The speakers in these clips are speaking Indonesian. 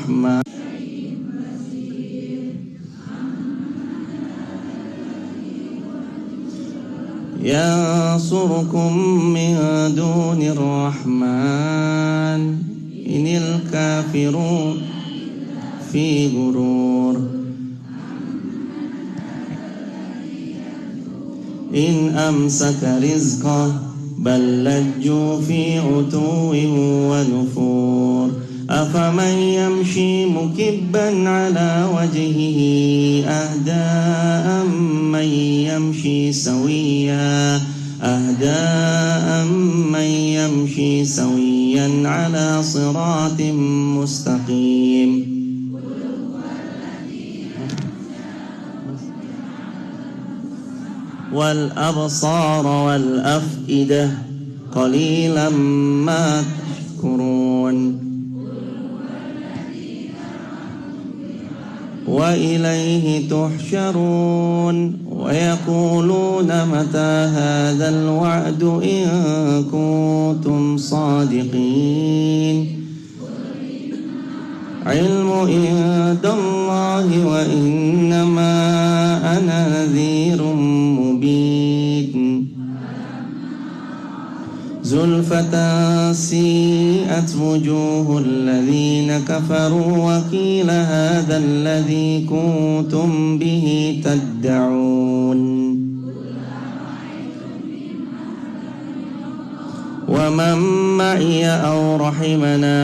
الرحمن ينصركم من دون الرحمن إن الكافرون في غرور إن أمسك رزقه بل لجوا في عتو ونفور أفمن يمشي مكبا على وجهه أهدى أمن يمشي سويا على صراط مستقيم والأبصار والأفئدة قليلا ما تشكرون وإليه تحشرون ويقولون متى هذا الوعد إن كنتم صادقين علم عند الله وإنما أنا نذير مبين زلفة سيئت وجوه الذين كفروا وقيل هذا الذي كنتم به تدعون ومن معي أو رحمنا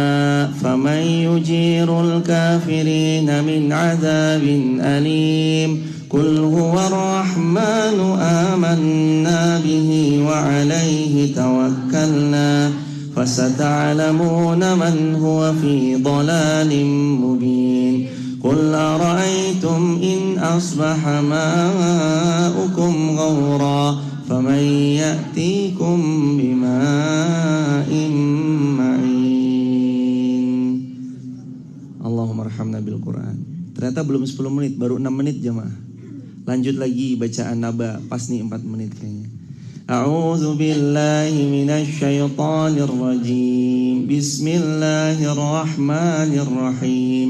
فمن يجير الكافرين من عذاب أليم قل هو الرحمن آمنا به وعليه توكلنا فستعلمون من هو في ضلال مبين قل أرأيتم إن أصبح ماؤكم غورا فمن يأتيكم بماء معين. Allahumma arhamna bil Quran. Ternyata belum 10 menit, baru 6 menit jemaah. Lanjut lagi bacaan naba, pas nih 4 menit kayaknya. A'udzu billahi minasy syaithanir rajim. Bismillahirrahmanirrahim.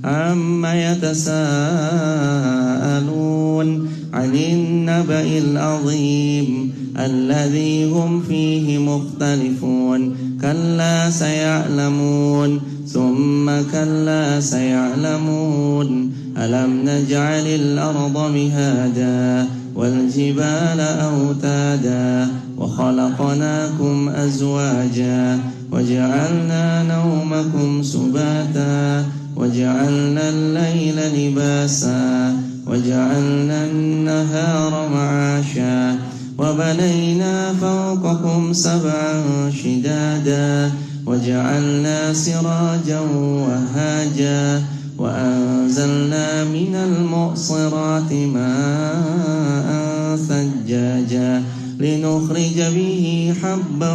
Amma yatasaalun 'anil naba'il 'azim alladzi hum fihi mukhtalifun. Kalla saya'lamun thumma kalla saya'lamun. ألم نجعل الأرض مهادا والجبال أوتادا وخلقناكم أزواجا وجعلنا نومكم سباتا وجعلنا الليل لباسا وجعلنا النهار معاشا وبنينا فوقكم سبعا شدادا وجعلنا سراجا وهاجا وأنزلنا من المعصرات ماء ثجاجا لنخرج به حبا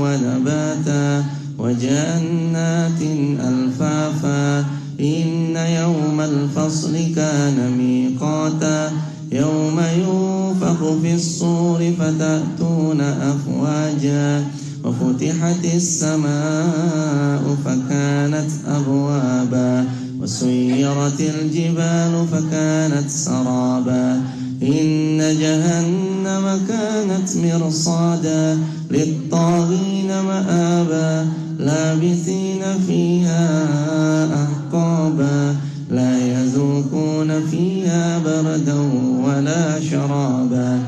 ونباتا وجنات ألفافا إن يوم الفصل كان ميقاتا يوم ينفخ في الصور فتأتون أفواجا وفتحت السماء فكانت أبوابا وسيرت الجبال فكانت سرابا إن جهنم كانت مرصادا للطاغين مآبا لابثين فيها أحقابا لا يذوقون فيها بردا ولا شرابا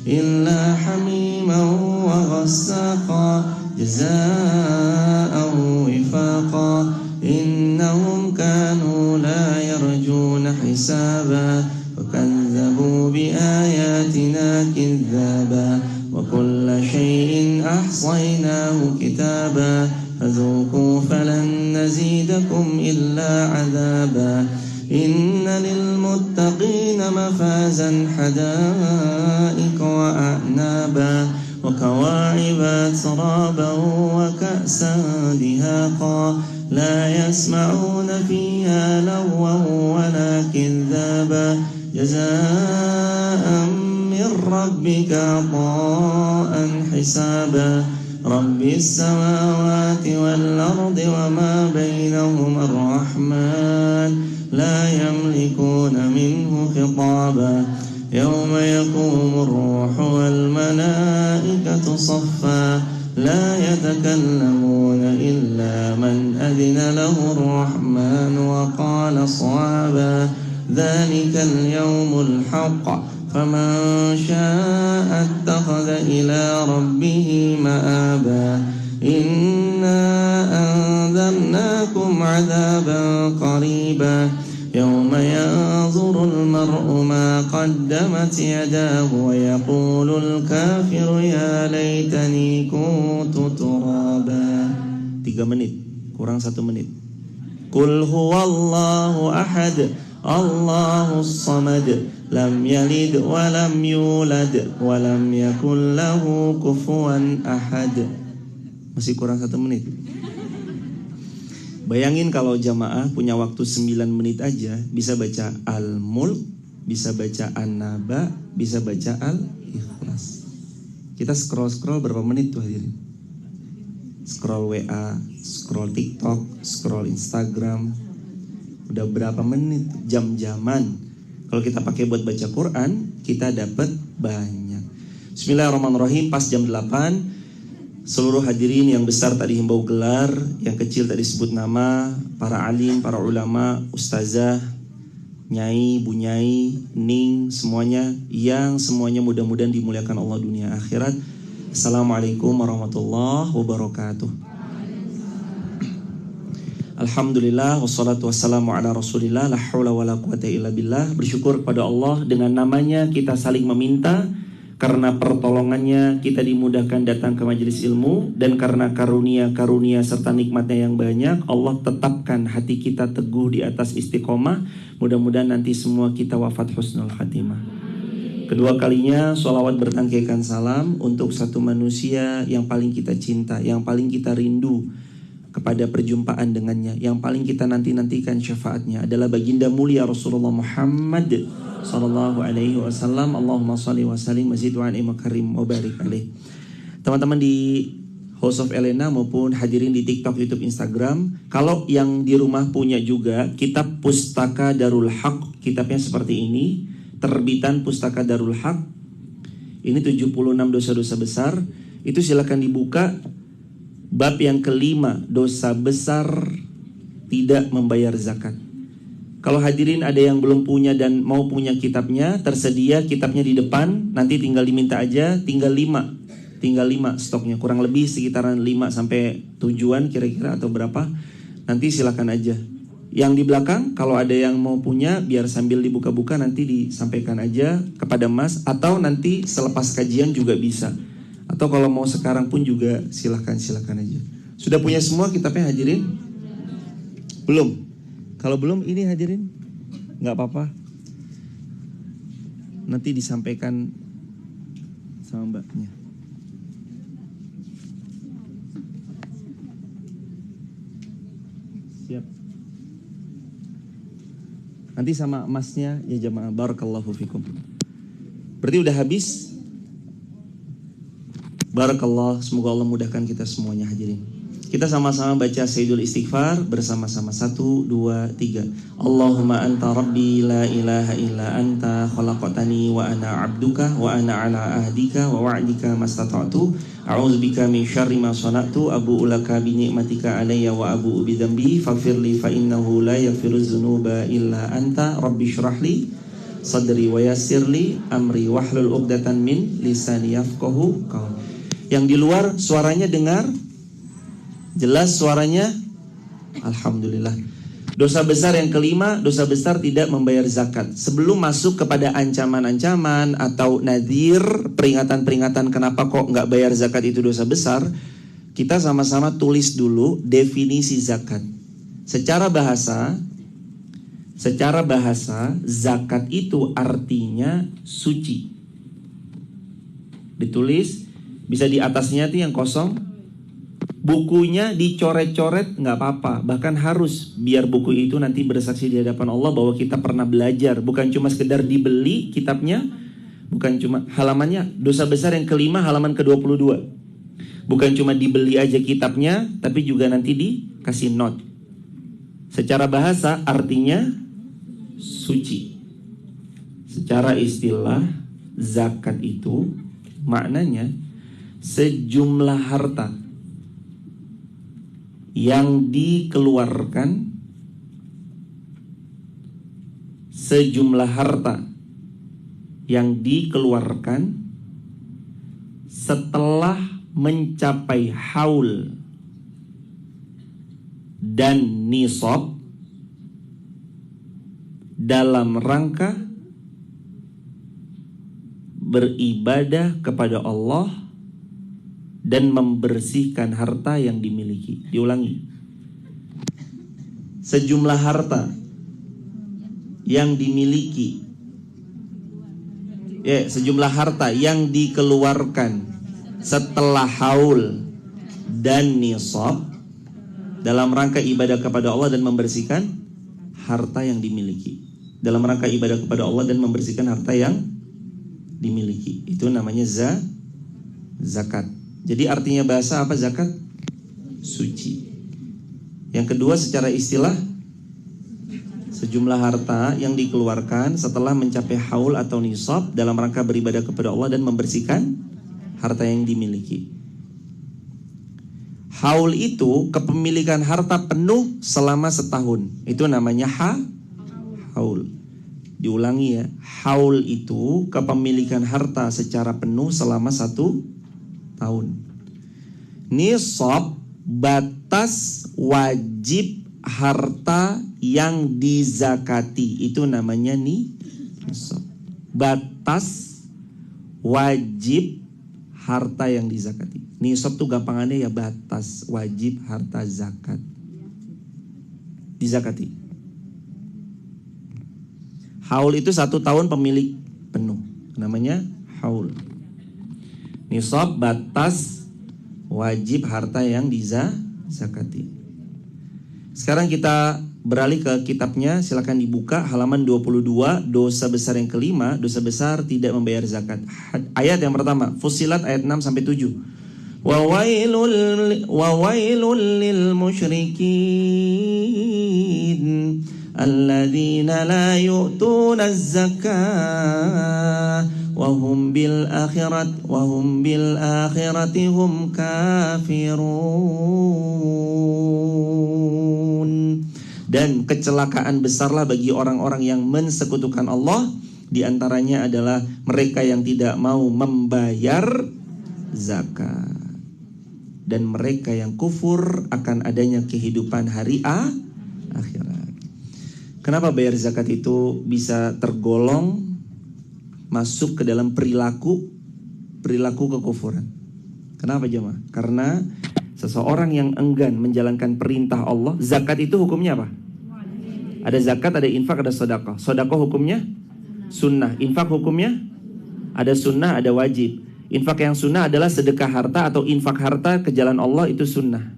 إلا حميما وغساقا جزاء وفاقا إنهم كانوا لا يرجون حسابا وكذبوا بآياتنا كذابا وكل شيء أحصيناه كتابا فذوقوا فلن نزيدكم إلا عذابا إن للمتقين مفازا حدائق وأعنابا وكواعب أترابا وكأسا دهاقا لا يسمعون فيها لغوا ولا كذابا جزاء من ربك عطاء حسابا رب السماوات والأرض وما بينهما الرحمن لا يملكون منه خطابا يوم يقوم الروح والملائكة صفا لا يتكلمون إلا من أذن له الرحمن وقال صوابا ذلك اليوم الحق فمن شاء اتخذ إلى ربه مآبا إنا أنذرناكم عذابا قريبا يوم ينظر المرء ما قدمت يداه ويقول الكافر يا ليتني كنت ترابا 3 menit, kurang 1 menit. Qul huwallahu ahad Allahus samad lam yalid wa lam yulad wa lam yakul lahu kufuwan ahad. Masih kurang 1 menit. Bayangin kalau jamaah punya waktu 9 menit aja bisa baca Al-Mulk, bisa baca An-Naba, bisa baca Al-Ikhlas. Kita scroll berapa menit tuh hadirin? Scroll WA, scroll TikTok, scroll Instagram. Udah berapa menit? Jam-jaman. Kalau kita pakai buat baca Quran, kita dapat banyak. Bismillahirrahmanirrahim. Pas jam 8, seluruh hadirin yang besar tadi himbau gelar, yang kecil tadi sebut nama, para alim, para ulama, ustazah, nyai, bu nyai, ning, semuanya, yang semuanya mudah-mudahan dimuliakan Allah dunia akhirat. Assalamualaikum warahmatullahi wabarakatuh. Alhamdulillah wassalatu wassalamu ala rasulillah la haula wala quwata illa billah. Bersyukur kepada Allah, dengan namanya kita saling meminta. Karena pertolongannya kita dimudahkan datang ke majelis ilmu, dan karena karunia-karunia serta nikmatnya yang banyak, Allah tetapkan hati kita teguh di atas istiqomah. Mudah-mudahan nanti semua kita wafat husnul khatimah. Kedua kalinya sholawat bertangkaikan salam untuk satu manusia yang paling kita cinta, yang paling kita rindu kepada perjumpaan dengannya, yang paling kita nanti-nantikan syafaatnya adalah baginda mulia Rasulullah Muhammad sallallahu alaihi wasallam. Allahumma shalli wa sallim wa zid wa an'im karim wa barik alaih. Teman-teman di House of Elena maupun hadirin di TikTok, YouTube, Instagram, kalau yang di rumah punya juga kitab Pustaka Darul Haq, kitabnya seperti ini, terbitan Pustaka Darul Haq. Ini 76 dosa-dosa besar. Itu silakan dibuka. Bab yang kelima, dosa besar tidak membayar zakat. Kalau hadirin ada yang belum punya dan mau punya kitabnya, tersedia kitabnya di depan, nanti tinggal diminta aja, tinggal 5 stoknya, kurang lebih sekitaran 5 sampai tujuan kira-kira atau berapa, nanti silakan aja. Yang di belakang kalau ada yang mau punya, biar sambil dibuka-buka nanti disampaikan aja kepada Mas, atau nanti selepas kajian juga bisa. Atau kalau mau sekarang pun juga silakan aja. Sudah punya semua kitabnya hadirin? Belum? Kalau belum ini hadirin, nggak apa-apa. Nanti disampaikan sama mbaknya. Siap. Nanti sama masnya ya jamaah. Barakallahu fikum. Berarti udah habis? Barakallah, semoga Allah mudahkan kita semuanya hadirin. Kita sama-sama baca Sayyidul Istighfar bersama-sama. 1, 2, 3. Allahumma anta rabbi la ilaha illa anta khalaqtani wa ana abduka wa ana ala ahdika wa wa'dika mastata'tu. A'udzubika min syarri ma sana'tu, abu'u laka bi ni'matika alayya wa abu'u bi dzambi faghfirli fa innahu la yaghfiru dzunuba illa anta. Rabbi shrahli sadri wa yassirli amri wahlul 'uqdatan min lisani yafqahu qawli. Yang di luar suaranya dengar? Jelas suaranya? Alhamdulillah. Dosa besar yang kelima, dosa besar tidak membayar zakat. Sebelum masuk kepada ancaman-ancaman atau nadhir, peringatan-peringatan kenapa kok nggak bayar zakat itu dosa besar, kita sama-sama tulis dulu definisi zakat. Secara bahasa, zakat itu artinya suci. Ditulis, bisa di atasnya tuh yang kosong, bukunya dicoret-coret nggak apa-apa, bahkan harus, biar buku itu nanti bersaksi di hadapan Allah bahwa kita pernah belajar, bukan cuma sekedar dibeli kitabnya, bukan cuma halamannya. Dosa besar yang kelima halaman ke-22. Bukan cuma dibeli aja kitabnya, tapi juga nanti dikasih note. Secara bahasa artinya suci. Secara istilah zakat itu maknanya sejumlah harta yang dikeluarkan, sejumlah harta yang dikeluarkan setelah mencapai haul dan nisab dalam rangka beribadah kepada Allah dan membersihkan harta yang dimiliki. Diulangi. Sejumlah harta yang dimiliki, sejumlah harta yang dikeluarkan setelah haul dan nisab dalam rangka ibadah kepada Allah dan membersihkan harta yang dimiliki. Dalam rangka ibadah kepada Allah dan membersihkan harta yang dimiliki. Itu namanya zakat. Jadi artinya bahasa apa zakat? Suci. Yang kedua secara istilah, sejumlah harta yang dikeluarkan setelah mencapai haul atau nisab dalam rangka beribadah kepada Allah dan membersihkan harta yang dimiliki. Haul itu kepemilikan harta penuh selama setahun. Itu namanya haul. Diulangi ya. Haul itu kepemilikan harta secara penuh selama 1 tahun. Nisab batas wajib harta yang dizakati. Itu namanya nisab. Batas wajib harta yang dizakati. Nisab tuh gampangannya ya batas wajib harta zakat dizakati. Haul itu 1 tahun pemilik penuh, namanya haul. Nisab batas wajib harta yang dizakati. Sekarang kita beralih ke kitabnya, silakan dibuka halaman 22, dosa besar yang kelima, dosa besar tidak membayar zakat. Ayat yang pertama, Fussilat ayat 6 sampai 7. Wa wailul lil musyrikin alladzina la yu'tuna az-zakah wa hum bil akhirati hum kafirun. Dan kecelakaan besarlah bagi orang-orang yang mensekutukan Allah. Di antaranya adalah mereka yang tidak mau membayar zakat dan mereka yang kufur akan adanya kehidupan hari akhirat. Kenapa bayar zakat itu bisa tergolong masuk ke dalam perilaku kekufuran? Kenapa jemaah? Karena seseorang yang enggan menjalankan perintah Allah, zakat itu hukumnya apa? Ada zakat, ada infak, ada sedekah. Sedekah hukumnya sunnah, infak hukumnya ada sunnah, ada wajib. Infak yang sunnah adalah sedekah harta atau infak harta ke jalan Allah, itu sunnah.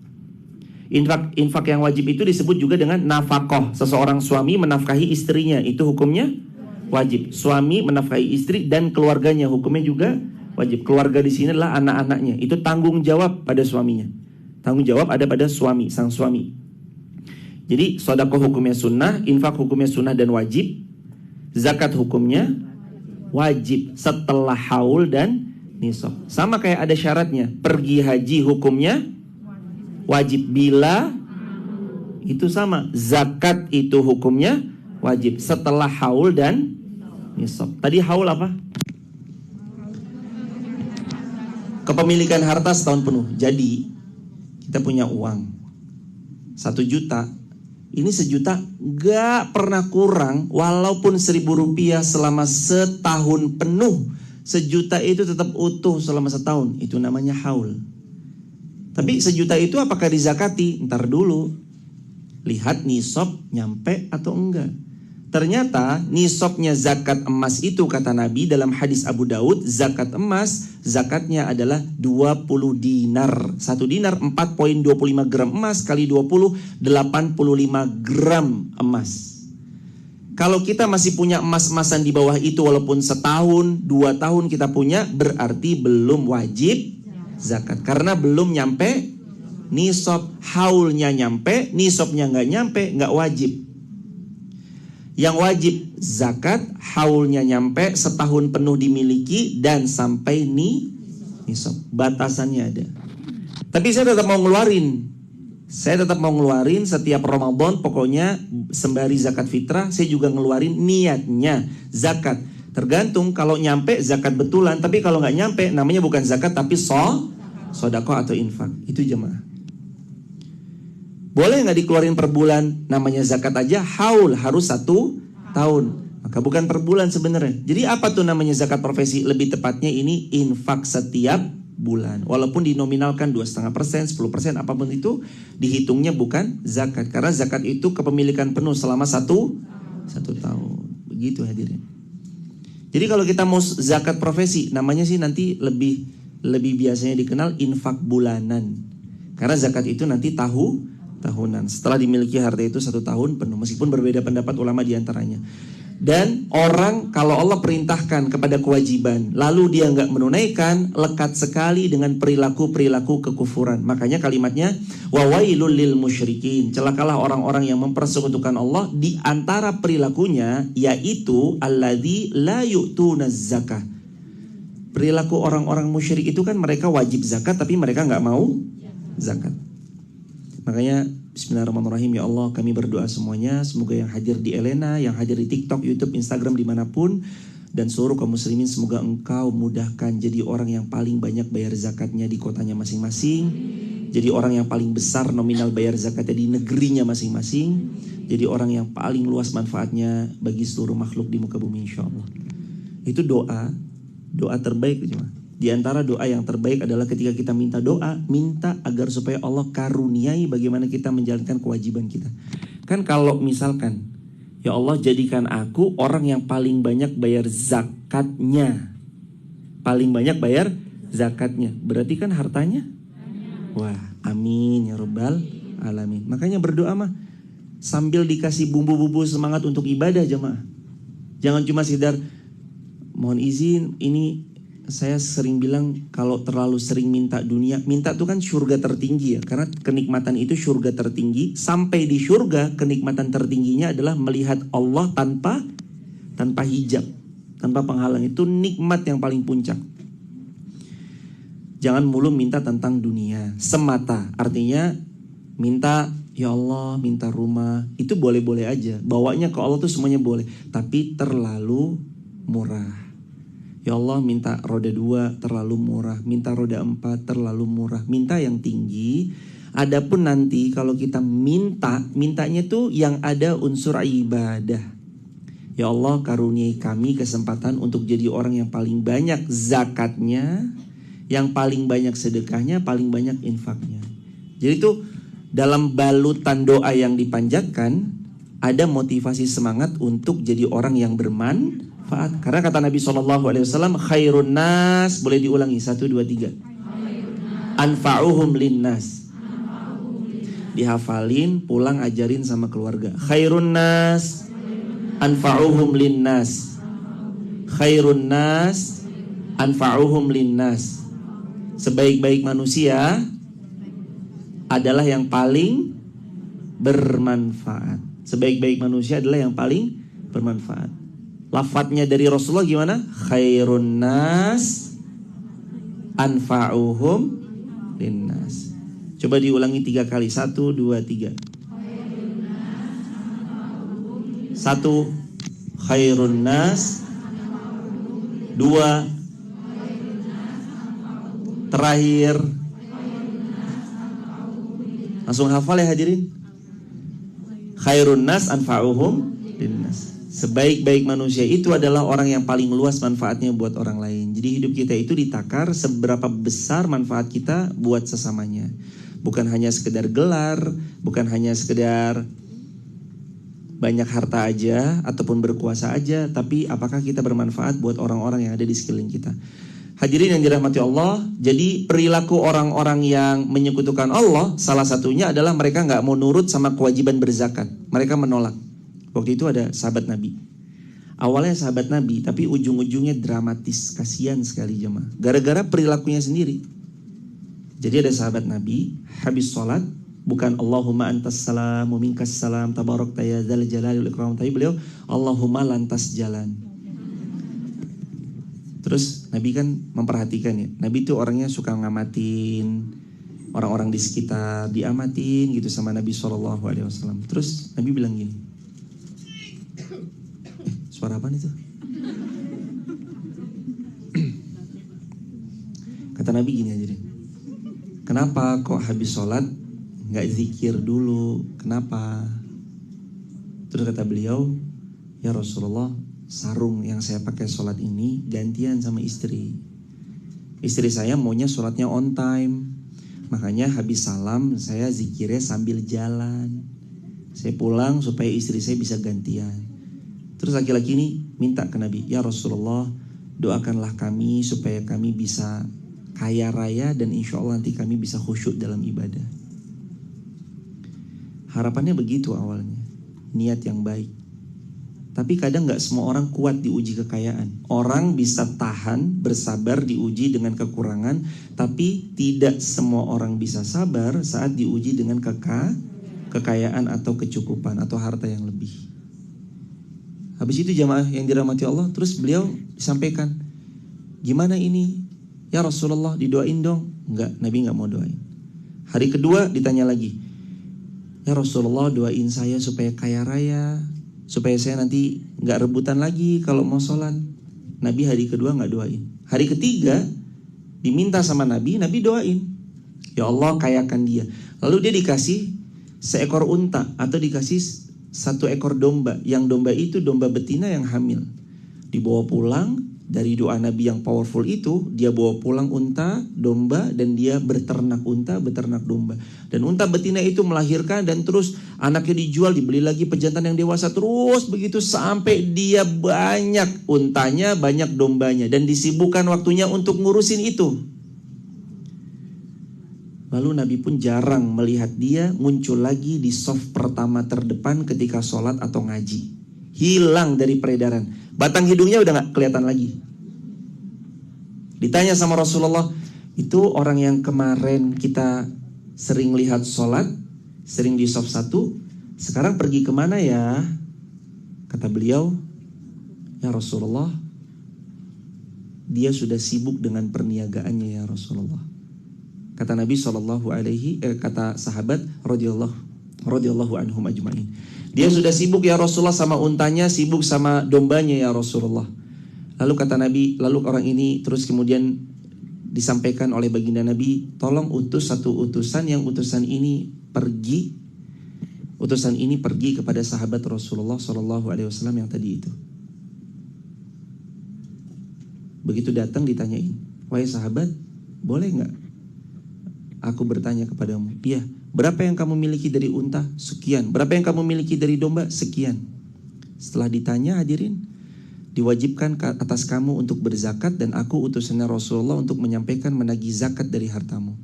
Infak yang wajib itu disebut juga dengan nafkah. Seseorang suami menafkahi istrinya, itu hukumnya wajib. Suami menafkahi istri dan keluarganya, hukumnya juga wajib. Keluarga di sini adalah anak-anaknya, itu tanggung jawab pada suaminya. Tanggung jawab ada pada suami, sang suami. Jadi sedekah hukumnya sunnah, infak hukumnya sunnah dan wajib. Zakat hukumnya wajib setelah haul dan nisab. Sama kayak ada syaratnya. Pergi haji hukumnya wajib bila itu sama. Zakat itu hukumnya wajib setelah haul dan nisab. Tadi haul apa? Kepemilikan harta setahun penuh. Jadi kita punya uang 1 juta. Ini 1 juta gak pernah kurang, walaupun 1.000 rupiah selama setahun penuh. 1 juta itu tetap utuh selama setahun. Itu namanya haul. Tapi 1 juta itu apakah dizakati? Ntar dulu. Lihat nisab nyampe atau enggak. Ternyata nisabnya zakat emas itu, kata Nabi dalam hadis Abu Daud, zakat emas zakatnya adalah 20 dinar. 1 dinar 4,25 gram emas kali 20, 85 gram emas. Kalau kita masih punya emas-emasan di bawah itu, walaupun setahun, 2 tahun kita punya, berarti belum wajib zakat. Karena belum nyampe nisab, haulnya nyampe, nisabnya nggak nyampe, nggak wajib. Yang wajib zakat, haulnya nyampe, setahun penuh dimiliki, dan sampai nisab. Batasannya ada. Tapi saya tetap mau ngeluarin. Saya tetap mau ngeluarin setiap Ramadan, pokoknya sembari zakat fitrah, saya juga ngeluarin niatnya zakat. Tergantung, kalau nyampe zakat betulan, tapi kalau nggak nyampe namanya bukan zakat tapi sodaqah atau infak. Itu jemaah. Boleh nggak dikeluarin per bulan? Namanya zakat aja haul harus 1 tahun. Maka bukan per bulan sebenarnya. Jadi apa tuh namanya zakat profesi? Lebih tepatnya ini infak setiap bulan. Walaupun dinominalkan 2,5%, 10%, apapun itu, dihitungnya bukan zakat. Karena zakat itu kepemilikan penuh selama 1 tahun. Begitu hadirin. Jadi kalau kita mau zakat profesi, namanya sih nanti lebih biasanya dikenal infak bulanan. Karena zakat itu nanti tahunan. Setelah dimiliki harta itu 1 tahun penuh. Meskipun berbeda pendapat ulama diantaranya. Dan orang kalau Allah perintahkan kepada kewajiban, lalu dia nggak menunaikan, lekat sekali dengan perilaku kekufuran. Makanya kalimatnya wawailul lil musyrikin. Celakalah orang-orang yang mempersekutukan Allah. Di antara perilakunya yaitu alladzi la yu'tunaz zakah. Perilaku orang-orang musyrik itu kan mereka wajib zakat tapi mereka nggak mau zakat. Makanya bismillahirrahmanirrahim, ya Allah kami berdoa semuanya, semoga yang hadir di Elena, yang hadir di TikTok, YouTube, Instagram, dimanapun, dan seluruh kaum muslimin, semoga engkau mudahkan jadi orang yang paling banyak bayar zakatnya di kotanya masing-masing, jadi orang yang paling besar nominal bayar zakatnya di negerinya masing-masing, jadi orang yang paling luas manfaatnya bagi seluruh makhluk di muka bumi insyaallah. Itu doa terbaik cuma. Di antara doa yang terbaik adalah ketika kita minta doa, minta agar supaya Allah karuniai bagaimana kita menjalankan kewajiban kita. Kan kalau misalkan, ya Allah jadikan aku orang yang paling banyak bayar zakatnya. Paling banyak bayar zakatnya. Berarti kan hartanya? Wah, amin ya rabbal alamin. Makanya berdoa mah sambil dikasih bumbu-bumbu semangat untuk ibadah jemaah. Jangan cuma sekedar mohon izin, ini saya sering bilang kalau terlalu sering minta dunia, minta itu kan surga tertinggi ya, karena kenikmatan itu surga tertinggi. Sampai di surga kenikmatan tertingginya adalah melihat Allah tanpa hijab, tanpa penghalang. Itu nikmat yang paling puncak. Jangan mulu minta tentang dunia semata. Artinya minta ya Allah, minta rumah, itu boleh-boleh aja. Bawanya ke Allah tuh semuanya boleh, tapi terlalu murah. Ya Allah minta roda 2 terlalu murah, minta roda 4 terlalu murah, minta yang tinggi. Adapun nanti kalau kita mintanya tuh yang ada unsur ibadah. Ya Allah karuniai kami kesempatan untuk jadi orang yang paling banyak zakatnya, yang paling banyak sedekahnya, paling banyak infaknya. Jadi tuh dalam balutan doa yang dipanjatkan ada motivasi semangat untuk jadi orang yang bermanfaat. Karena kata Nabi SAW, khairun nas, boleh diulangi 1, 2, 3. Anfa'uhum linnas. Dihafalin, pulang ajarin sama keluarga. Khairun nas, anfa'uhum linnas. Khairun nas, anfa'uhum linnas. Sebaik-baik manusia adalah yang paling bermanfaat. Sebaik-baik manusia adalah yang paling bermanfaat. Lafadznya dari Rasulullah gimana? Khairun nas anfa'uhum linnas. Coba diulangi 3 kali. 1, 2, 3. 1, khairun nas. 2, terakhir. Langsung hafal ya hadirin. Khairun nas anfa'uhum linnas. Sebaik-baik manusia itu adalah orang yang paling luas manfaatnya buat orang lain. Jadi hidup kita itu ditakar seberapa besar manfaat kita buat sesamanya. Bukan hanya sekedar gelar, bukan hanya sekedar banyak harta aja ataupun berkuasa aja, tapi apakah kita bermanfaat buat orang-orang yang ada di sekeliling kita. Hadirin yang dirahmati Allah, jadi perilaku orang-orang yang menyekutukan Allah salah satunya adalah mereka nggak mau nurut sama kewajiban berzakat. Mereka menolak. Waktu itu ada sahabat Nabi. Awalnya sahabat Nabi, tapi ujung-ujungnya dramatis. Kasihan sekali jemaah. Gara-gara perilakunya sendiri. Jadi ada sahabat Nabi habis sholat, bukan Allahumma antas salam wa minkas salam tabarakta ya dzal jalali wal ikram, tapi beliau Allahumma lantas jalan. Terus Nabi kan memperhatikan ya, Nabi itu orangnya suka ngamatin orang-orang di sekitar, diamatin gitu sama Nabi SAW. Terus Nabi bilang gini, suara apa itu? Kata Nabi gini aja deh, kenapa kok habis sholat nggak zikir dulu? Kenapa? Terus kata beliau, ya Rasulullah, sarung yang saya pakai sholat ini gantian sama istri. Istri saya maunya sholatnya on time, makanya habis salam saya zikirnya sambil jalan. Saya pulang supaya istri saya bisa gantian. Terus laki-laki ini minta ke Nabi, ya Rasulullah, doakanlah kami supaya kami bisa kaya raya dan insya Allah nanti kami bisa khusyuk dalam ibadah. Harapannya begitu awalnya, niat yang baik. Tapi kadang gak semua orang kuat diuji kekayaan. Orang bisa tahan, bersabar diuji dengan kekurangan, tapi tidak semua orang bisa sabar saat diuji dengan kekayaan atau kecukupan atau harta yang lebih. Habis itu jamaah yang dirahmati Allah, terus beliau disampaikan, gimana ini? Ya Rasulullah, didoain dong. Enggak, Nabi gak mau doain. Hari kedua ditanya lagi, ya Rasulullah, doain saya supaya kaya raya, supaya saya nanti gak rebutan lagi kalau mau sholat. Nabi hari kedua gak doain. Hari ketiga diminta sama Nabi, Nabi doain, ya Allah kayakan dia. Lalu dia dikasih seekor unta atau dikasih 1 ekor domba. Yang domba itu domba betina yang hamil. Dibawa pulang. Dari doa Nabi yang powerful itu, dia bawa pulang unta, domba, dan dia beternak unta, beternak domba. Dan unta betina itu melahirkan dan terus anaknya dijual, dibeli lagi pejantan yang dewasa, terus begitu sampai dia banyak untanya, banyak dombanya, dan disibukkan waktunya untuk ngurusin itu. Lalu Nabi pun jarang melihat dia muncul lagi di saf pertama terdepan ketika sholat atau ngaji. Hilang dari peredaran. Batang hidungnya udah gak kelihatan lagi. Ditanya sama Rasulullah, itu orang yang kemarin kita sering lihat sholat, sering di saf 1, sekarang pergi kemana ya? Kata beliau, ya Rasulullah, dia sudah sibuk dengan perniagaannya ya Rasulullah. Kata Nabi kata sahabat radhiyallahu anhum ajma'in, dia sudah sibuk ya Rasulullah sama untanya, sibuk sama dombanya ya Rasulullah. Lalu kata Nabi, lalu orang ini terus kemudian disampaikan oleh baginda Nabi, tolong utus 1 utusan, yang utusan ini pergi kepada sahabat Rasulullah SAW yang tadi itu. Begitu datang ditanyain, wahai sahabat, boleh gak aku bertanya kepadamu? Iya. Berapa yang kamu miliki dari unta? Sekian. Berapa yang kamu miliki dari domba? Sekian. Setelah ditanya hadirin, diwajibkan atas kamu untuk berzakat, dan aku utusannya Rasulullah untuk menyampaikan menagih zakat dari hartamu.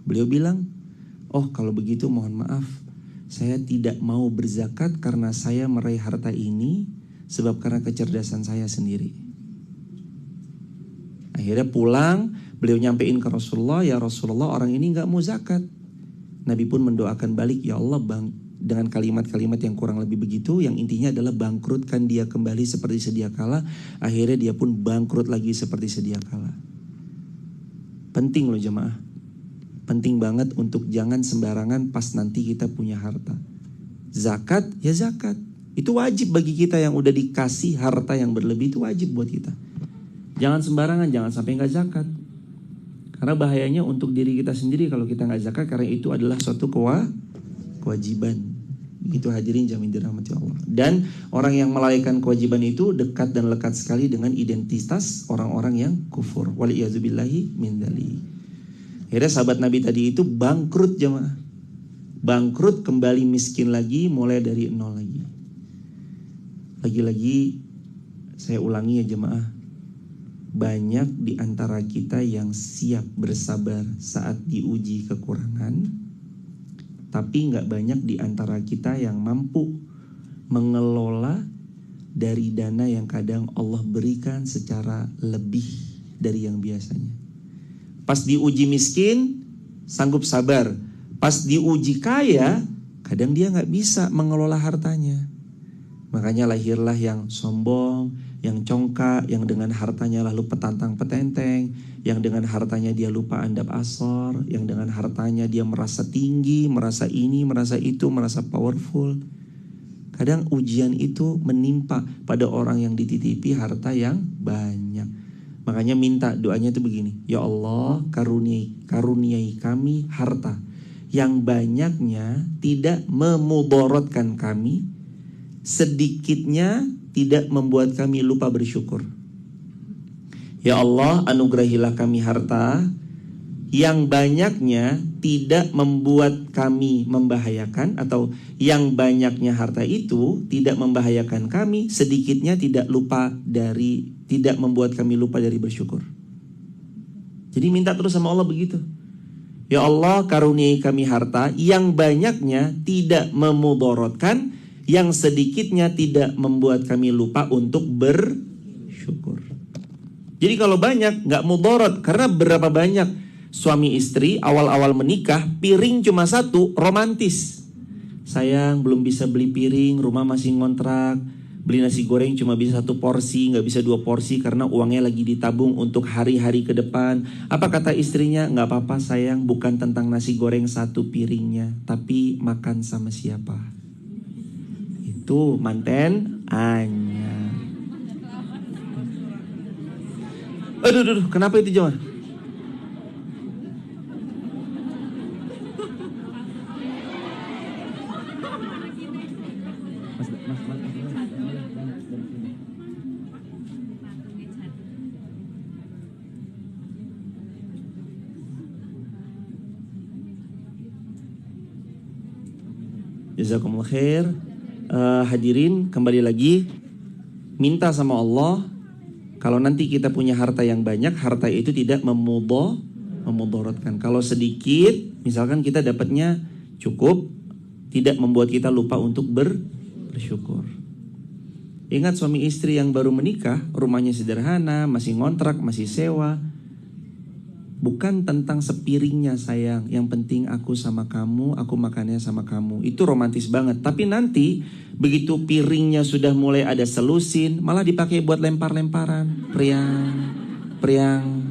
Beliau bilang, oh kalau begitu mohon maaf, saya tidak mau berzakat karena saya meraih harta ini sebab karena kecerdasan saya sendiri. Akhirnya pulang, beliau nyampein ke Rasulullah, ya Rasulullah, orang ini gak mau zakat. Nabi pun mendoakan balik, ya Allah bang, dengan kalimat-kalimat yang kurang lebih begitu, yang intinya adalah bangkrutkan dia kembali seperti sedia kala. Akhirnya dia pun bangkrut lagi seperti sedia kala. Penting loh jemaah, penting banget untuk jangan sembarangan pas nanti kita punya harta. Zakat, ya zakat, itu wajib bagi kita yang udah dikasih harta yang berlebih, itu wajib buat kita. Jangan sembarangan, jangan sampai gak zakat. Karena bahayanya untuk diri kita sendiri kalau kita gak zakat, karena itu adalah suatu kewajiban. Begitu hadirin jamin dirahmati Allah. Dan orang yang melalaikan kewajiban itu dekat dan lekat sekali dengan identitas orang-orang yang kufur. Waliyazubillahi min dzalik. Akhirnya sahabat Nabi tadi itu bangkrut jemaah. Bangkrut, kembali miskin lagi, mulai dari nol lagi. Lagi-lagi saya ulangi ya jemaah. Banyak di antara kita yang siap bersabar saat diuji kekurangan, tapi gak banyak di antara kita yang mampu mengelola dari dana yang kadang Allah berikan secara lebih dari yang biasanya. Pas diuji miskin, sanggup sabar. Pas diuji kaya, kadang dia nggak bisa mengelola hartanya. Makanya lahirlah yang sombong, yang congkak, yang dengan hartanya lalu petantang petenteng, yang dengan hartanya dia lupa andap asor, yang dengan hartanya dia merasa tinggi, merasa ini, merasa itu, merasa powerful. Kadang ujian itu menimpa pada orang yang dititipi harta yang banyak. Makanya minta doanya itu begini, ya Allah karuniai kami harta yang banyaknya tidak memudaratkan kami, sedikitnya tidak membuat kami lupa bersyukur. Ya Allah, anugerahilah kami harta yang banyaknya tidak membuat kami membahayakan, atau yang banyaknya harta itu tidak membahayakan kami, sedikitnya tidak membuat kami lupa dari bersyukur. Jadi minta terus sama Allah begitu. Ya Allah, karuniai kami harta yang banyaknya tidak memudaratkan, yang sedikitnya tidak membuat kami lupa untuk bersyukur. Jadi kalau banyak nggak mudarat, karena berapa banyak suami istri awal-awal menikah piring cuma satu, romantis. Sayang belum bisa beli piring, rumah masih ngontrak, beli nasi goreng cuma bisa 1 porsi, nggak bisa 2 porsi karena uangnya lagi ditabung untuk hari-hari ke depan. Apa kata istrinya? Nggak apa-apa sayang, bukan tentang nasi goreng 1 piringnya, tapi makan sama siapa. Itu manten Anya. Aduh, kenapa itu Jamal? Jazakumullah khair. Hadirin, kembali lagi minta sama Allah, kalau nanti kita punya harta yang banyak, harta itu tidak memudaratkan. Kalau sedikit, misalkan kita dapatnya cukup, tidak membuat kita lupa untuk bersyukur. Ingat suami istri yang baru menikah, rumahnya sederhana, masih ngontrak, masih sewa. Bukan tentang sepiringnya sayang, yang penting aku sama kamu, aku makannya sama kamu. Itu romantis banget. Tapi nanti begitu piringnya sudah mulai ada selusin, malah dipakai buat lempar-lemparan, perang.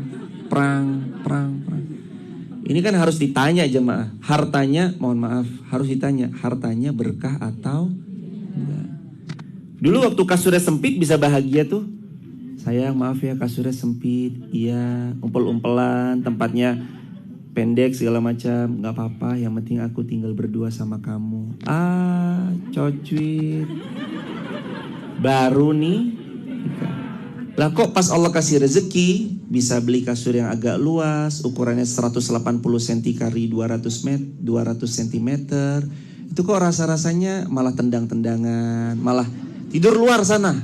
Ini kan harus ditanya jemaah, hartanya, mohon maaf, harus ditanya, hartanya berkah atau enggak. Dulu waktu kasurnya sempit bisa bahagia tuh. Sayang maaf ya kasurnya sempit, iya, umpel-umpelan, tempatnya pendek segala macam, nggak apa-apa, yang penting aku tinggal berdua sama kamu. Cocuit, baru nih. Lah kok pas Allah kasih rezeki bisa beli kasur yang agak luas, ukurannya 180 cm kali 200 cm. Itu kok rasa-rasanya malah tendang-tendangan, malah tidur luar sana.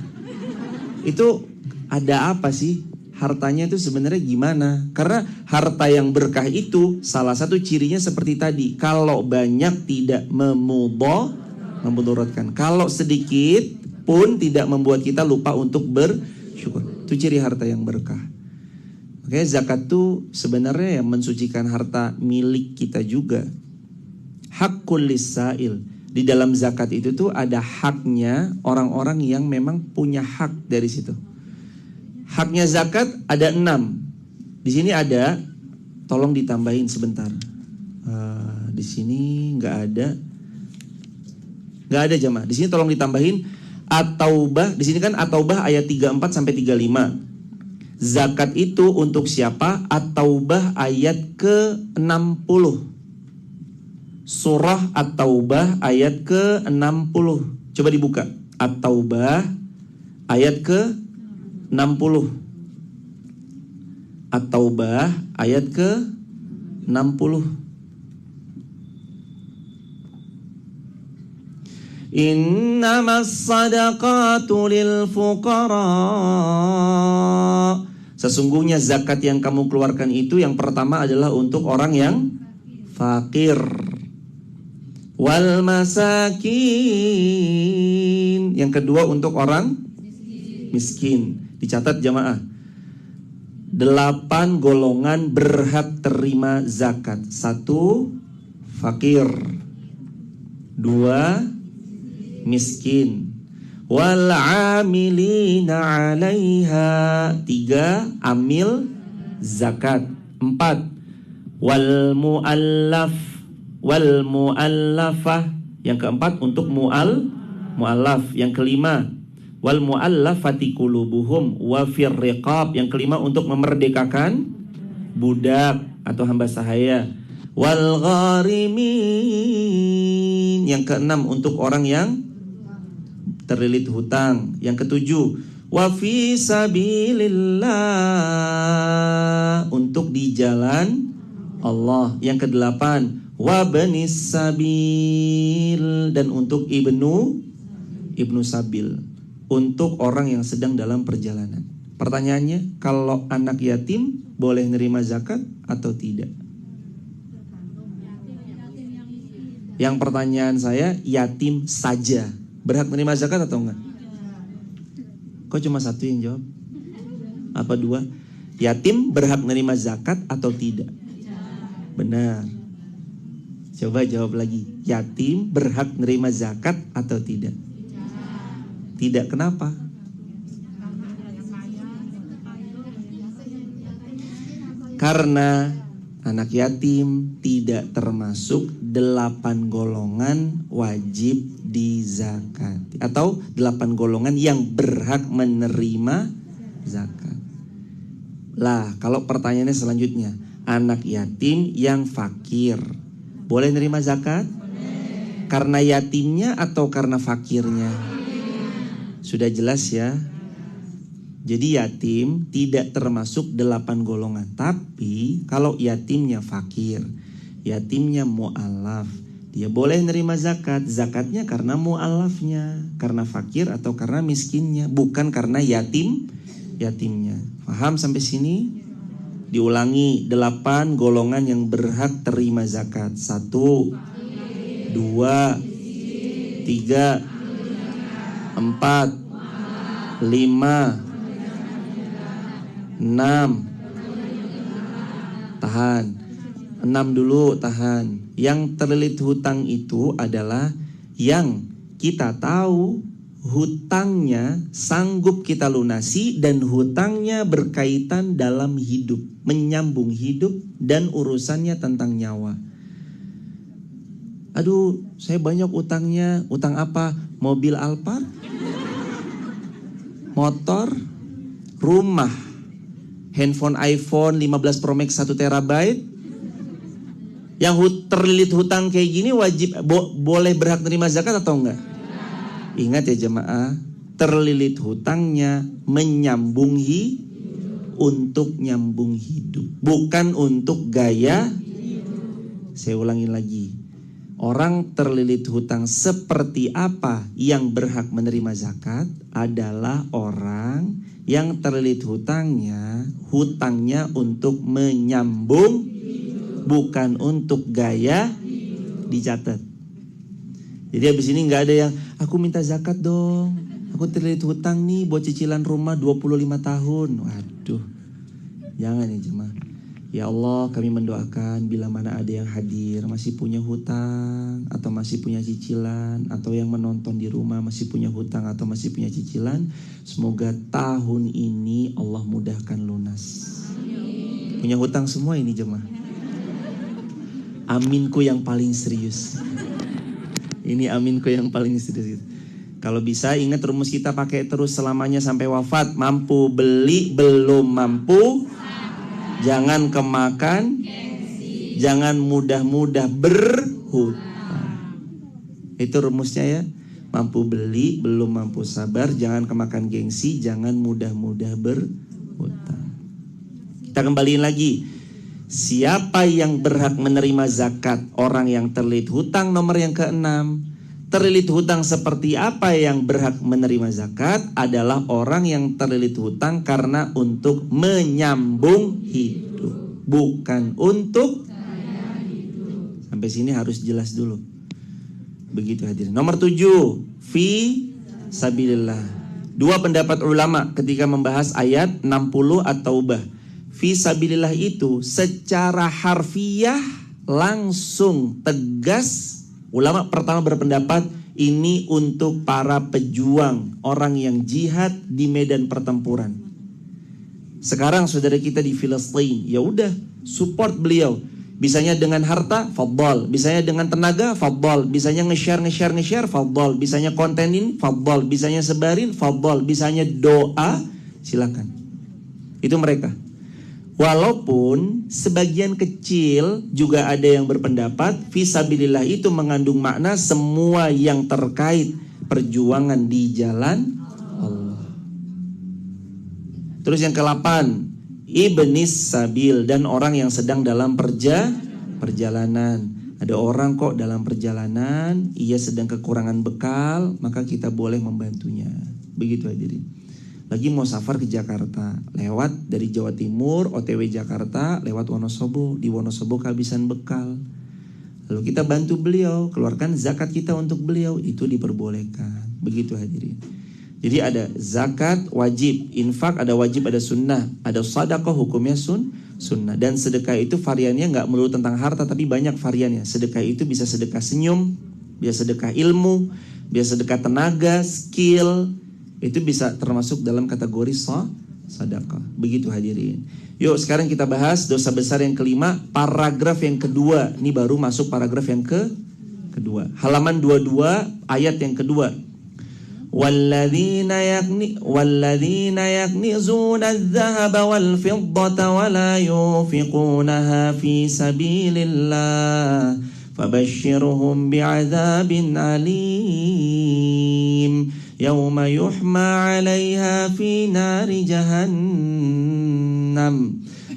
Itu ada apa sih? Hartanya itu sebenarnya gimana? Karena harta yang berkah itu salah satu cirinya seperti tadi. Kalau banyak tidak memudaratkan. Kalau sedikit pun tidak membuat kita lupa untuk bersyukur. Itu ciri harta yang berkah. Makanya zakat itu sebenarnya yang mensucikan harta milik kita juga. Haqqul lisail. Di dalam zakat itu tuh ada haknya orang-orang yang memang punya hak dari situ. Haknya zakat ada 6. Di sini ada, tolong ditambahin sebentar. Di sini nggak ada jemaah. Di sini tolong ditambahin At-Taubah. Di sini kan At-Taubah ayat 34 sampai 35. Zakat itu untuk siapa? At-Taubah ayat ke-60. Surah At-Taubah ayat ke-60. Coba dibuka. At-Taubah ayat ke-60. At-Taubah ayat ke-60. Innamas sadaqatu lil fuqara. Sesungguhnya zakat yang kamu keluarkan itu yang pertama adalah untuk orang yang fakir. Wal masakin. Yang kedua untuk orang miskin. Dicatat jamaah. 8 golongan berhak terima zakat. 1, fakir. 2, miskin. Wal amilina 'alaiha. 3, amil zakat. 4, wal mu'allafah. Yang keempat untuk mu'allaf. Yang kelima, wal mu'allafati qulubuhum wa fir riqab. Yang kelima untuk memerdekakan budak atau hamba sahaya. Wal gharimin. Yang keenam untuk orang yang terlilit hutang. Yang ketujuh, wa fi sabilillah, untuk di jalan Allah. Yang kedelapan, wa banis sabil, dan untuk ibnu sabil, untuk orang yang sedang dalam perjalanan. Pertanyaannya, kalau anak yatim boleh nerima zakat atau tidak? Yang pertanyaan saya, yatim saja berhak nerima zakat atau enggak? Kok cuma satu yang jawab? Apa dua? Yatim berhak nerima zakat atau tidak? Benar. Coba jawab lagi. Yatim berhak nerima zakat atau tidak? Tidak. Kenapa? Karena anak yatim tidak termasuk 8 golongan wajib dizakati, atau 8 golongan yang berhak menerima zakat. Lah, kalau pertanyaannya selanjutnya, anak yatim yang fakir boleh nerima zakat? Karena yatimnya atau karena fakirnya? Sudah jelas ya. Jadi yatim tidak termasuk 8 golongan. Tapi kalau yatimnya fakir, yatimnya mu'alaf, dia boleh nerima zakat. Zakatnya karena mu'alafnya, karena fakir atau karena miskinnya, bukan karena yatimnya. Paham sampai sini? Diulangi, 8 golongan yang berhak terima zakat. 1, 2, 3, 4, 5, 6. Tahan. 6 dulu, tahan. Yang terlilit hutang itu adalah yang kita tahu hutangnya sanggup kita lunasi dan hutangnya berkaitan dalam hidup, menyambung hidup dan urusannya tentang nyawa. Aduh, saya banyak utangnya. Utang apa? Mobil Alphard, motor, rumah, handphone iPhone 15 Pro Max 1 terabyte. Yang terlilit hutang kayak gini wajib boleh berhak terima zakat atau enggak? Ingat ya jemaah, terlilit hutangnya menyambung untuk nyambung hidup, bukan untuk gaya. Saya ulangi lagi. Orang terlilit hutang seperti apa yang berhak menerima zakat adalah orang yang terlilit hutangnya untuk menyambung, bukan untuk gaya. Dicatat. Jadi habis ini nggak ada yang aku minta zakat dong, aku terlilit hutang nih buat cicilan rumah 25 tahun. Waduh, jangan ya jemaah. Ya Allah, kami mendoakan bila mana ada yang hadir masih punya hutang atau masih punya cicilan, atau yang menonton di rumah masih punya hutang atau masih punya cicilan, semoga tahun ini Allah mudahkan lunas. Punya hutang semua ini jemaah. Aminku yang paling serius. Ini aminku yang paling serius. Kalau bisa ingat rumus kita pakai terus selamanya sampai wafat. Mampu beli, belum mampu jangan kemakan, jangan mudah-mudah berhutang. Itu rumusnya ya. Mampu beli, belum mampu sabar, jangan kemakan gengsi, jangan mudah-mudah berhutang. Kita kembaliin lagi. Siapa yang berhak menerima zakat? Orang yang terlilit hutang. Nomor yang ke-6. Terlilit hutang seperti apa yang berhak menerima zakat? Adalah orang yang terlilit hutang karena untuk menyambung hidup, bukan untuk. Sampai sini harus jelas dulu. Begitu hadirin. Nomor 7, fi sabilillah. Dua pendapat ulama ketika membahas ayat 60 At-Taubah. Fisabilillah itu secara harfiah langsung tegas. Ulama pertama berpendapat ini untuk para pejuang, orang yang jihad di medan pertempuran. Sekarang saudara kita di Filistin, ya udah support beliau. Bisanya dengan harta, fadhal. Bisanya dengan tenaga, fadhal. Bisanya nge-share, fadhal. Bisanya kontenin, fadhal. Bisanya sebarin, fadhal. Bisanya doa, silakan. Itu mereka. Walaupun sebagian kecil juga ada yang berpendapat fisabilillah itu mengandung makna semua yang terkait perjuangan di jalan Allah. Terus yang ke-8, ibnis sabil, dan orang yang sedang dalam perjalanan. Ada orang kok dalam perjalanan, ia sedang kekurangan bekal, maka kita boleh membantunya. Begitu hadirin. Lagi mau safar ke Jakarta, lewat dari Jawa Timur, OTW Jakarta, lewat Wonosobo. Di Wonosobo kehabisan bekal. Lalu kita bantu beliau, keluarkan zakat kita untuk beliau, itu diperbolehkan. Begitu hadirin. Jadi ada zakat wajib, infak ada wajib, ada sunnah, ada sedekah hukumnya sunnah. Dan sedekah itu variannya nggak melulu tentang harta, tapi banyak variannya. Sedekah itu bisa sedekah senyum, bisa sedekah ilmu, bisa sedekah tenaga, skill. Itu bisa termasuk dalam kategori sedekah. Begitu hadirin. Yuk sekarang kita bahas dosa besar yang kelima, paragraf yang kedua. Ini baru masuk paragraf yang kedua. Halaman 22 ayat yang kedua. Walladzina yaknizuna adh-dhahaba wal fiddata wa la yunfiqunaha fi sabilillah fabashshirhum bi'adzabin alim yauma yuhma 'alaiha fi nari jahannam.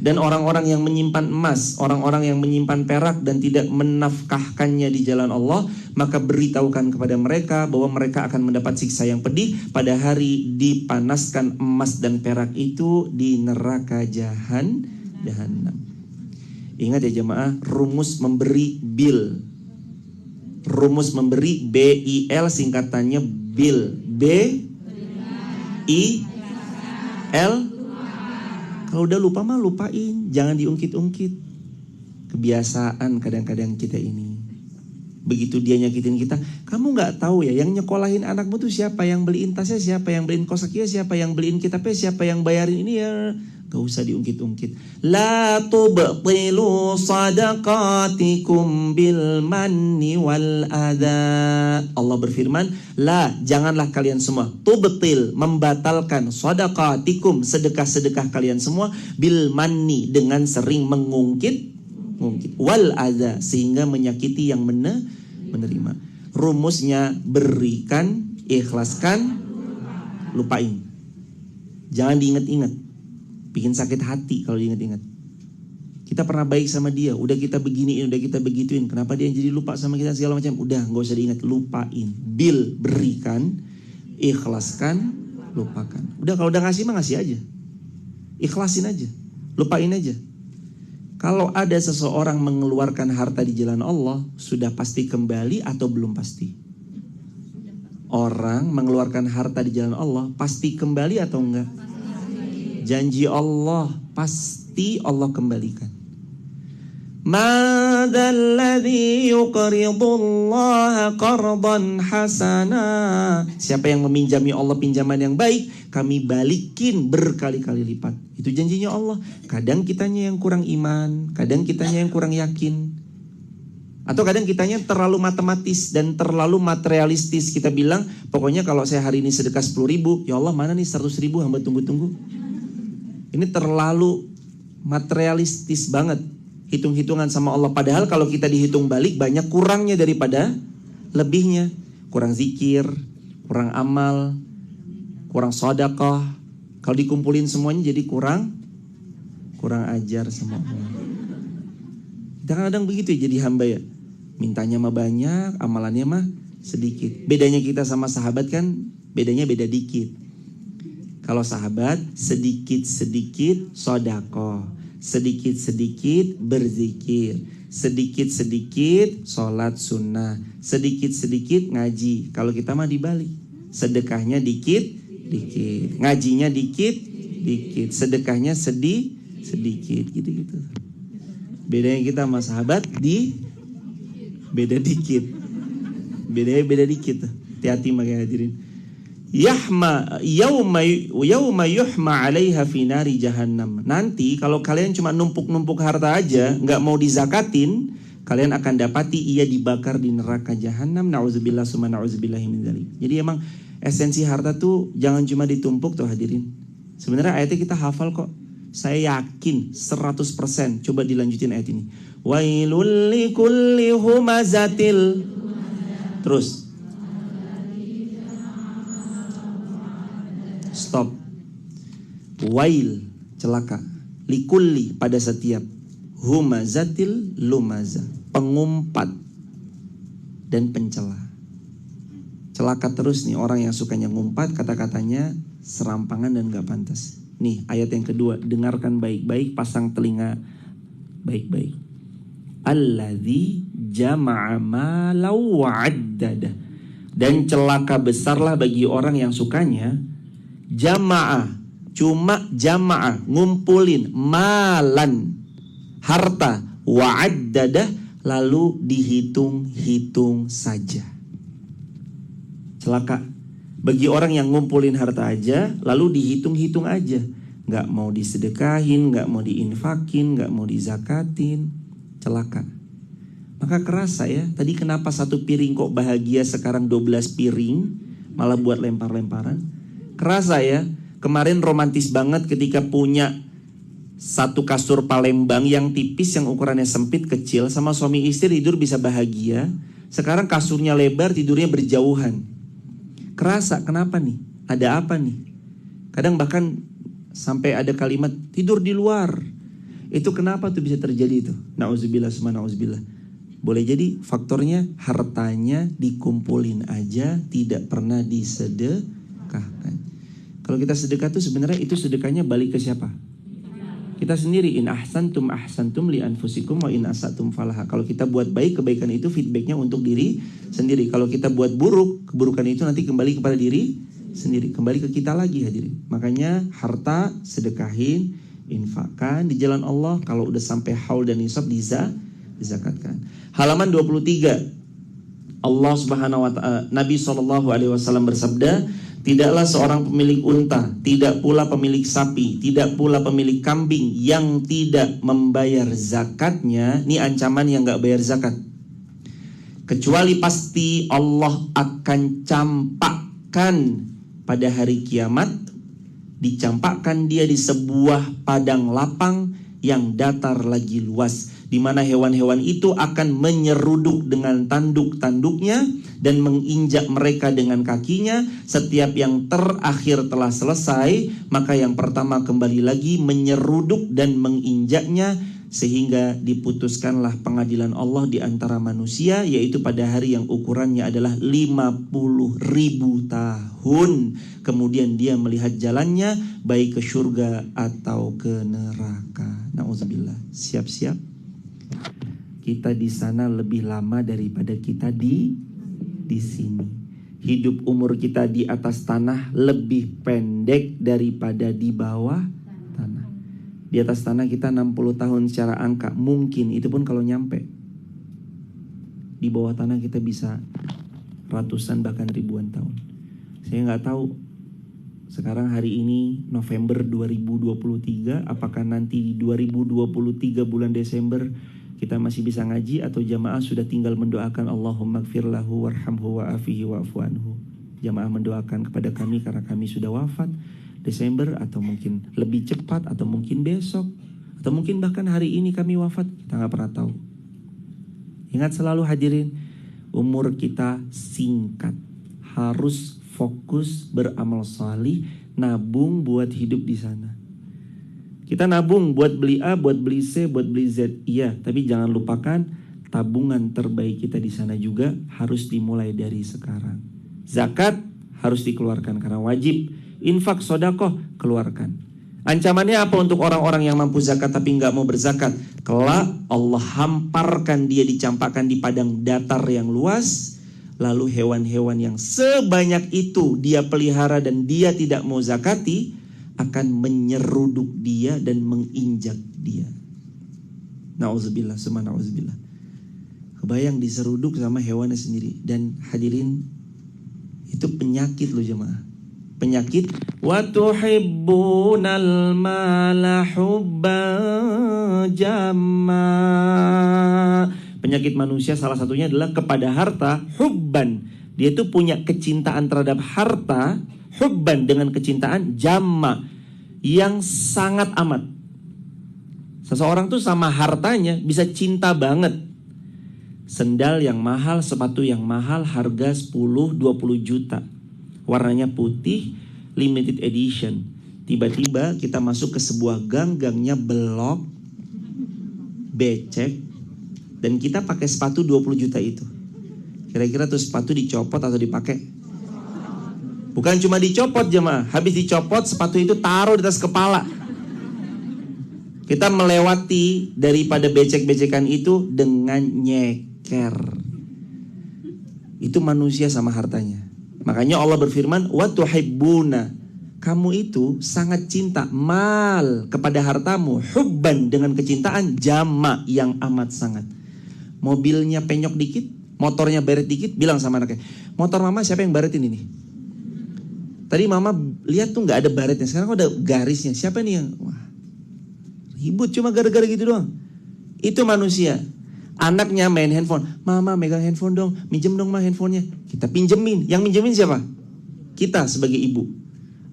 Dan orang-orang yang menyimpan emas, orang-orang yang menyimpan perak dan tidak menafkahkannya di jalan Allah, maka beritahukan kepada mereka bahwa mereka akan mendapat siksa yang pedih pada hari dipanaskan emas dan perak itu di neraka jahannam. Ingat ya jemaah, rumus memberi bil. Rumus memberi BIL singkatannya bil. B-I-L. Kalau udah lupa mah lupain, jangan diungkit-ungkit. Kebiasaan kadang-kadang kita ini. Begitu dia nyakitin kita, kamu nggak tahu ya yang nyekolahin anakmu tuh siapa, yang beliin tasnya siapa, yang beliin kosakia siapa, yang beliin kitabnya siapa, yang bayarin ini ya. Gak usah diungkit-ungkit. La tubtilu sadaqatikum bil manni wal adha. Allah berfirman, la, janganlah kalian semua tubtil, membatalkan sadaqatikum, sedekah-sedekah kalian semua, bil manni, dengan sering mengungkit, wal adha, sehingga menyakiti yang menerima. Rumusnya berikan, ikhlaskan, lupain. Jangan diingat-ingat. Bikin sakit hati kalau diingat-ingat. Kita pernah baik sama dia, udah kita beginiin, udah kita begituin, kenapa dia jadi lupa sama kita segala macam. Udah gak usah diingat, lupain. Bil, berikan, ikhlaskan, lupakan. Udah kalau udah ngasih mah ngasih aja, ikhlasin aja, lupain aja. Kalau ada seseorang mengeluarkan harta di jalan Allah, sudah pasti kembali atau belum pasti? Orang mengeluarkan harta di jalan Allah pasti kembali atau enggak? Janji Allah, pasti Allah kembalikan. Madzalladzi yuqridullaha qardan hasana. Siapa yang meminjami Allah pinjaman yang baik, kami balikin berkali-kali lipat. Itu janjinya Allah. Kadang kitanya yang kurang iman, kadang kitanya yang kurang yakin. Atau kadang kitanya terlalu matematis dan terlalu materialistis. Kita bilang, pokoknya kalau saya hari ini sedekah 10.000, ya Allah mana nih 100.000 hamba tunggu-tunggu. Ini terlalu materialistis banget, hitung-hitungan sama Allah. Padahal kalau kita dihitung balik banyak kurangnya daripada lebihnya. Kurang zikir, kurang amal, kurang sedekah. Kalau dikumpulin semuanya jadi kurang ajar sama Allah. Kita kadang begitu ya jadi hamba ya. Mintanya mah banyak, amalannya mah sedikit. Bedanya kita sama sahabat kan, bedanya beda dikit. Kalau sahabat sedikit-sedikit sedekah, sedikit-sedikit berzikir, sedikit-sedikit sholat sunnah, sedikit-sedikit ngaji. Kalau kita mah dibalik, sedekahnya dikit-dikit, ngajinya dikit-dikit, sedekahnya sedikit. sedikit gitu-gitu. Bedanya kita sama sahabat beda dikit. Beda dikit. Hati-hati makanya hadirin. Yauma yuhma 'alaiha fi nari jahannam. Nanti kalau kalian cuma numpuk-numpuk harta aja, enggak mau dizakatin, kalian akan dapati ia dibakar di neraka jahanam. Nauzubillah summa nauzubillahi min dzalik. Jadi emang esensi harta tuh jangan cuma ditumpuk tuh hadirin. Sebenarnya ayatnya kita hafal kok. Saya yakin 100%. Coba dilanjutin ayat ini. Wailul likulli humazatil. Terus. Stop. Wail, celaka. Likulli, pada setiap. Humazatil lumaza, pengumpat dan pencela. Celaka terus nih orang yang sukanya ngumpat, kata-katanya serampangan dan gak pantas. Nih ayat yang kedua, dengarkan baik-baik, pasang telinga baik-baik. Alladzi jama'a malau wa'addada. Dan celaka besarlah bagi orang yang sukanya jama'a, cuma jama'a, ngumpulin, malan, harta, wa'addada, lalu dihitung-hitung saja. Celaka bagi orang yang ngumpulin harta aja, lalu dihitung-hitung aja. Gak mau disedekahin, gak mau diinfakin, gak mau dizakatin. Celaka. Maka kerasa ya, tadi kenapa satu piring kok bahagia, sekarang 12 piring, malah buat lempar-lemparan. Kerasa ya, kemarin romantis banget ketika punya satu kasur Palembang yang tipis, yang ukurannya sempit, kecil, sama suami istri tidur bisa bahagia. Sekarang kasurnya lebar, tidurnya berjauhan. Kerasa, kenapa nih? Ada apa nih? Kadang bahkan sampai ada kalimat tidur di luar. Itu kenapa tuh bisa terjadi itu? Nauzubillah summa nauzubillah. Boleh jadi faktornya hartanya dikumpulin aja, tidak pernah disedekahkan. Kalau kita sedekah tuh sebenarnya itu sedekahnya balik ke siapa? Kita sendiri. In ahsantum ahsantum li anfusikum wa in asatum falaha. Kalau kita buat baik, kebaikan itu feedbacknya untuk diri sendiri. Kalau kita buat buruk, keburukan itu nanti kembali kepada diri sendiri, kembali ke kita lagi hadirin. Makanya harta sedekahin, infakkan di jalan Allah. Kalau udah sampai haul dan nisab dizakatkan. Halaman 23. Allah Subhanahu wa ta'ala, Nabi SAW bersabda, tidaklah seorang pemilik unta, tidak pula pemilik sapi, tidak pula pemilik kambing yang tidak membayar zakatnya. Ini ancaman yang gak bayar zakat. Kecuali pasti Allah akan campakkan pada hari kiamat, dicampakkan dia di sebuah padang lapang yang datar lagi luas, di mana hewan-hewan itu akan menyeruduk dengan tanduk-tanduknya dan menginjak mereka dengan kakinya. Setiap yang terakhir telah selesai, maka yang pertama kembali lagi menyeruduk dan menginjaknya, sehingga diputuskanlah pengadilan Allah di antara manusia, yaitu pada hari yang ukurannya adalah 50.000 tahun. Kemudian dia melihat jalannya, baik ke surga atau ke neraka. Nauzubillah. Siap-siap. Kita di sana lebih lama daripada kita di sini. Hidup umur kita di atas tanah lebih pendek daripada di bawah tanah. Di atas tanah kita 60 tahun secara angka, mungkin itu pun kalau nyampe. Di bawah tanah kita bisa ratusan bahkan ribuan tahun. Saya nggak tahu sekarang hari ini November 2023, apakah nanti di 2023 bulan Desember kita masih bisa ngaji, atau jamaah sudah tinggal mendoakan Allahumma gfir lahu warhamhu wa'afihi wa'fu anhu. Jamaah mendoakan kepada kami karena kami sudah wafat Desember, atau mungkin lebih cepat, atau mungkin besok, atau mungkin bahkan hari ini kami wafat. Kita gak pernah tahu. Ingat selalu hadirin, umur kita singkat. Harus fokus beramal salih, nabung buat hidup di sana. Kita nabung buat beli A, buat beli C, buat beli Z. Iya, tapi jangan lupakan tabungan terbaik kita di sana juga harus dimulai dari sekarang. Zakat harus dikeluarkan karena wajib. Infak, sodakoh, keluarkan. Ancamannya apa untuk orang-orang yang mampu zakat tapi nggak mau berzakat? Kelak Allah hamparkan dia, dicampakkan di padang datar yang luas. Lalu hewan-hewan yang sebanyak itu dia pelihara dan dia tidak mau zakati, akan menyeruduk dia dan menginjak dia. Nauzubillah, summa nauzubillah. Kebayang diseruduk sama hewannya sendiri. Dan hadirin, itu penyakit loh jemaah. Penyakit wa tuhibbunal mala hubban jamma. Penyakit manusia salah satunya adalah kepada harta hubban. Dia itu punya kecintaan terhadap harta, hubban dengan kecintaan jamma yang sangat amat. Seseorang tuh sama hartanya bisa cinta banget. Sendal yang mahal, sepatu yang mahal, harga 10-20 juta. Warnanya putih, limited edition. Tiba-tiba kita masuk ke sebuah gang, gangnya belok, becek, dan kita pakai sepatu 20 juta itu. Kira-kira tuh sepatu dicopot atau dipakai? Bukan cuma dicopot jemaah, habis dicopot sepatu itu taruh di atas kepala. Kita melewati daripada becek-becekan itu dengan nyeker. Itu manusia sama hartanya. Makanya Allah berfirman, wa tuhibbuna, kamu itu sangat cinta mal kepada hartamu, hubban dengan kecintaan jama yang amat sangat. Mobilnya penyok dikit, motornya baret dikit, bilang sama anaknya, motor mama siapa yang baretin ini? Tadi mama lihat tuh nggak ada baretnya, sekarang ada garisnya. Siapa nih yang wah, ribut cuma gara-gara gitu doang. Itu manusia. Anaknya main handphone, mama megang handphone dong, minjem dong mah handphonenya. Kita pinjemin, yang minjemin siapa? Kita sebagai ibu.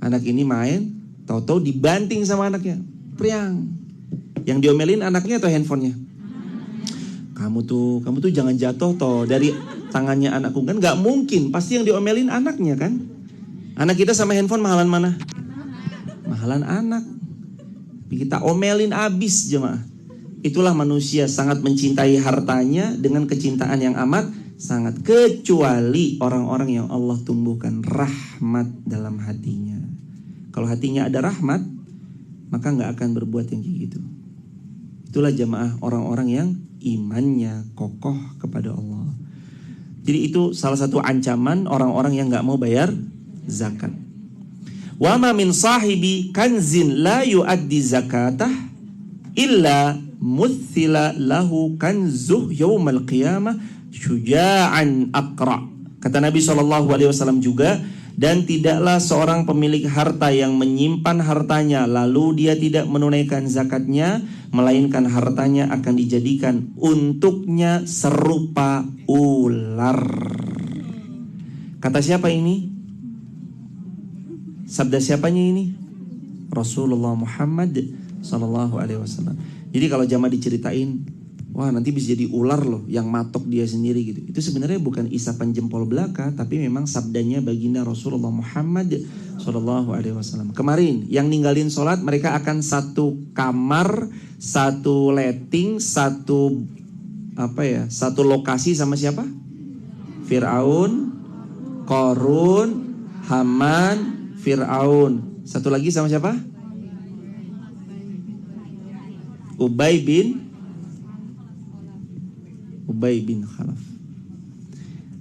Anak ini main, tahu-tahu dibanting sama anaknya, priang. Yang diomelin anaknya atau handphonenya? Kamu tuh jangan jatuh toh dari tangannya anakku, kan nggak mungkin, pasti yang diomelin anaknya kan. Anak kita sama handphone mahalan mana? Mahalan anak. Kita omelin abis jemaah. Itulah manusia sangat mencintai hartanya dengan kecintaan yang amat sangat, kecuali orang-orang yang Allah tumbuhkan rahmat dalam hatinya. Kalau hatinya ada rahmat, maka nggak akan berbuat yang kayak gitu. Itulah jemaah orang-orang yang imannya kokoh kepada Allah. Jadi itu salah satu ancaman orang-orang yang nggak mau bayar zakat. Wa ma min sahibi kanzin la yuaddi zakatah illa muthila lahu kanzuh yaumal qiyamah syuja'an aqra. Kata Nabi SAW juga, dan tidaklah seorang pemilik harta yang menyimpan hartanya lalu dia tidak menunaikan zakatnya, melainkan hartanya akan dijadikan untuknya serupa ular. Kata siapa ini? Sabda siapanya ini? Rasulullah Muhammad SAW. Jadi kalau jamaah diceritain, wah nanti bisa jadi ular loh yang matok dia sendiri gitu. Itu sebenarnya bukan isapan jempol belaka, tapi memang sabdanya baginda Rasulullah Muhammad SAW. Kemarin yang ninggalin sholat, mereka akan satu kamar, satu letting, satu lokasi sama siapa? Fir'aun, Qarun, Haman, Fir'aun. Satu lagi sama siapa? Ubay bin Khalaf.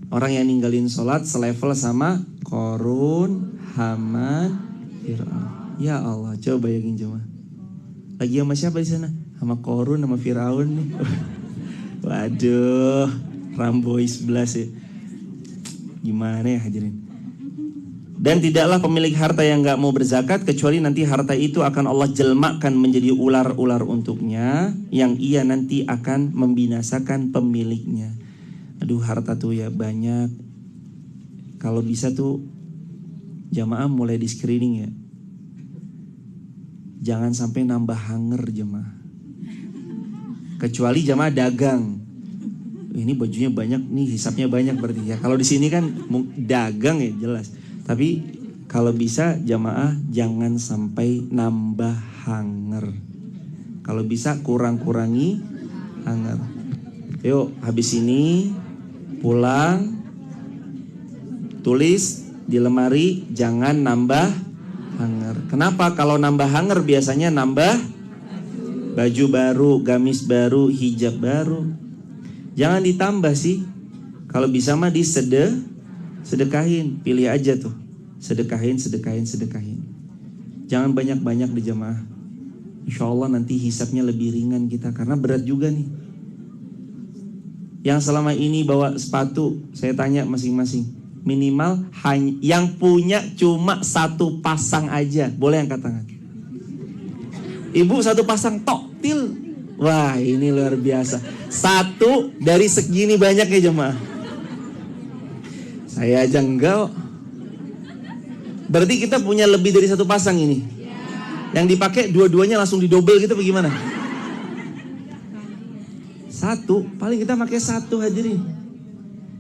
Orang yang ninggalin sholat selevel sama Qarun, Haman, Fir'aun. Ya Allah, coba bayangin coba. Lagi sama siapa di sana? Sama Qarun, sama Fir'aun nih. Waduh, Rambo 11 ya. Gimana ya hadirin? Dan tidaklah pemilik harta yang gak mau berzakat, kecuali nanti harta itu akan Allah jelmakan menjadi ular-ular untuknya, yang ia nanti akan membinasakan pemiliknya. Aduh, harta tuh ya banyak. Kalau bisa tuh jamaah mulai di screening ya. Jangan sampai nambah hanger jamaah. Kecuali jamaah dagang. Ini bajunya banyak nih, hisapnya banyak berarti ya. Kalau di sini kan dagang ya jelas. Tapi kalau bisa jamaah jangan sampai nambah hanger. Kalau bisa kurang-kurangi hanger. Yuk habis ini pulang, tulis di lemari jangan nambah hanger. Kenapa? Kalau nambah hanger biasanya nambah baju baru, gamis baru, hijab baru. Jangan ditambah sih. Kalau bisa mah sedekahin, pilih aja tuh. Sedekahin. Jangan banyak-banyak di jamaah. Insya Allah nanti hisabnya lebih ringan kita, karena berat juga nih. Yang selama ini bawa sepatu, saya tanya masing-masing, minimal yang punya cuma 1 pasang aja, boleh angkat tangan. Ibu 1 pasang tok, til. Wah, ini luar biasa. 1 dari segini banyak ya jemaah. Saya aja enggak. Berarti kita punya lebih dari 1 pasang ini. Yang dipakai dua-duanya langsung didobel gitu bagaimana? 1, paling kita pakai 1 hadirin.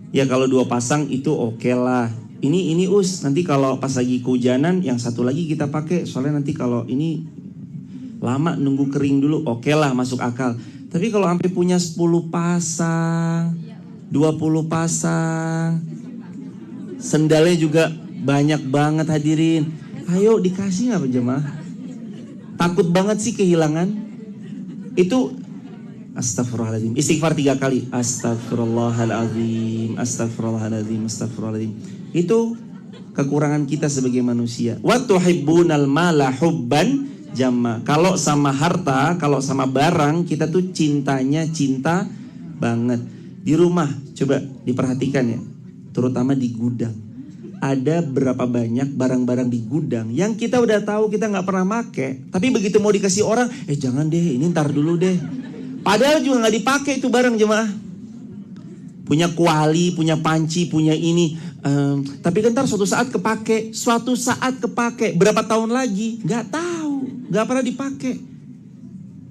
Ya kalau 2 pasang itu oke lah. Ini nanti kalau pas lagi kehujanan yang 1 lagi kita pakai. Soalnya nanti kalau ini lama nunggu kering dulu, oke lah, masuk akal. Tapi kalau sampai punya 10 pasang, 20 pasang, sendalnya juga banyak banget hadirin. Ayo dikasih nggak jemaah? Takut banget sih kehilangan. Itu astagfirullahaladzim. Istighfar 3 kali. Astagfirullahaladzim, astagfirullahaladzim, astagfirullahaladzim. Itu kekurangan kita sebagai manusia. Wa tuhibbunal mala hubban jamma. Kalau sama harta, kalau sama barang, kita tuh cintanya cinta banget. Di rumah, coba diperhatikan ya, terutama di gudang. Ada berapa banyak barang-barang di gudang yang kita udah tahu kita nggak pernah make, tapi begitu mau dikasih orang, jangan deh, ini ntar dulu deh. Padahal juga nggak dipakai itu barang jemaah. Punya kuali, punya panci, punya ini, tapi kan ntar suatu saat kepake, suatu saat kepake, berapa tahun lagi nggak tahu, nggak pernah dipakai.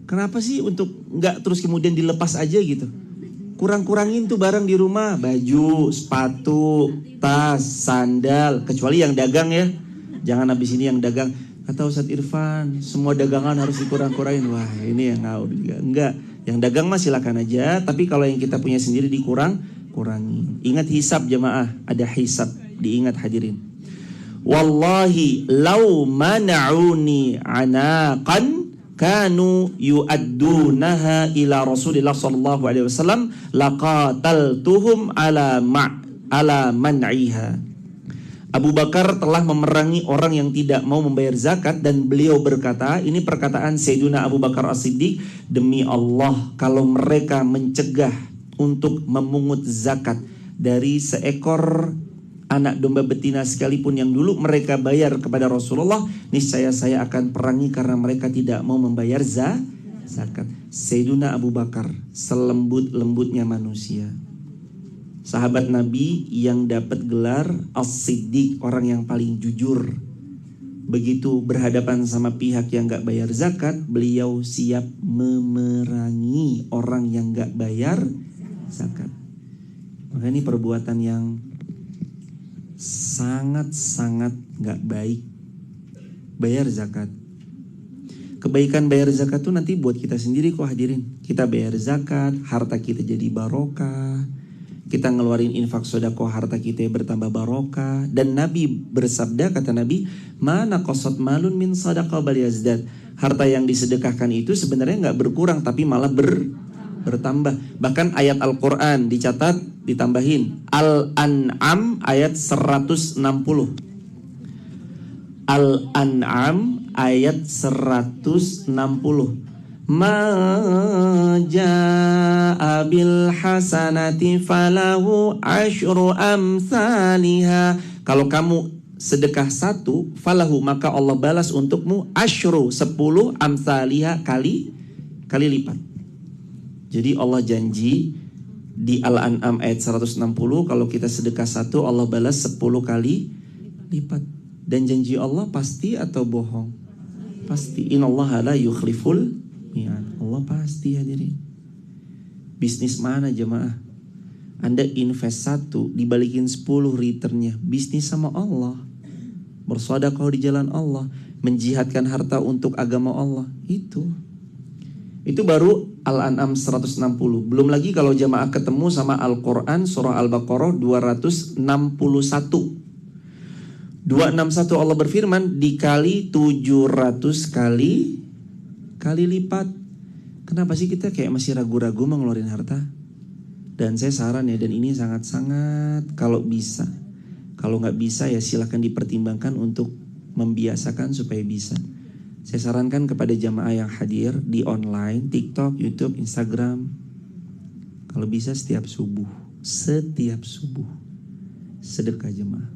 Kenapa sih untuk nggak terus kemudian dilepas aja gitu? Kurang-kurangin tuh barang di rumah, baju, sepatu, tas, sandal, kecuali yang dagang ya. Jangan habis ini yang dagang, kata Ustadz Irfan, semua dagangan harus dikurang-kurangin. Wah, ini yang enggak. Yang dagang mah silakan aja, tapi kalau yang kita punya sendiri kurangin. Ingat hisab jemaah, ada hisab, diingat hadirin. Wallahi lau mana'uni anaqan kanu yu'addunaha ila Rasulillah sallallahu alaihi wasallam laqataltuhum ala man'iha. Abu Bakar telah memerangi orang yang tidak mau membayar zakat, dan beliau berkata, ini perkataan Sayyidina Abu Bakar As-Siddiq, demi Allah kalau mereka mencegah untuk memungut zakat dari seekor anak domba betina sekalipun yang dulu mereka bayar kepada Rasulullah, niscaya saya akan perangi karena mereka tidak mau membayar zakat. Sayyidina Abu Bakar, selembut-lembutnya manusia, sahabat Nabi yang dapat gelar As-Siddiq, orang yang paling jujur. Begitu berhadapan sama pihak yang gak bayar zakat, beliau siap memerangi orang yang gak bayar zakat. Maka ini perbuatan yang sangat-sangat gak baik. Bayar zakat, kebaikan bayar zakat tuh nanti buat kita sendiri kok hadirin. Kita bayar zakat, harta kita jadi barokah. Kita ngeluarin infak sedekah, harta kita bertambah barokah. Dan Nabi bersabda, kata Nabi, mana qasat malun min sadaqah bal yazdad. Harta yang disedekahkan itu sebenarnya gak berkurang, tapi malah bertambah. Bahkan ayat Al-Quran dicatat, ditambahin. Al-An'am ayat 160. Al-An'am ayat 160. Ma jaa bil hasanati falahu asyru amsalihha. Kalau kamu sedekah 1, falahu, maka Allah balas untukmu asyru, 10 amsalihha, kali lipat. Jadi Allah janji di Al-An'am ayat 160, kalau kita sedekah 1, Allah balas 10 kali lipat. Dan janji Allah pasti atau bohong? Pasti. Innallaha la yukhliful mi'ad. Allah pasti hadirin. Bisnis mana jemaah? Anda invest 1, dibalikin 10 returnnya. Bisnis sama Allah. Bersedekah di jalan Allah, menjihadkan harta untuk agama Allah. Itu baru Al-An'am 160. Belum lagi kalau jamaah ketemu sama Al-Quran surah Al-Baqarah 261. 261 Allah berfirman, dikali 700 kali lipat. Kenapa sih kita kayak masih ragu-ragu mengeluarin harta? Dan saya saran ya, dan ini sangat-sangat kalau bisa. Kalau nggak bisa ya silakan dipertimbangkan untuk membiasakan supaya bisa. Saya sarankan kepada jamaah yang hadir di online, TikTok, YouTube, Instagram, kalau bisa setiap subuh sedekah jemaah.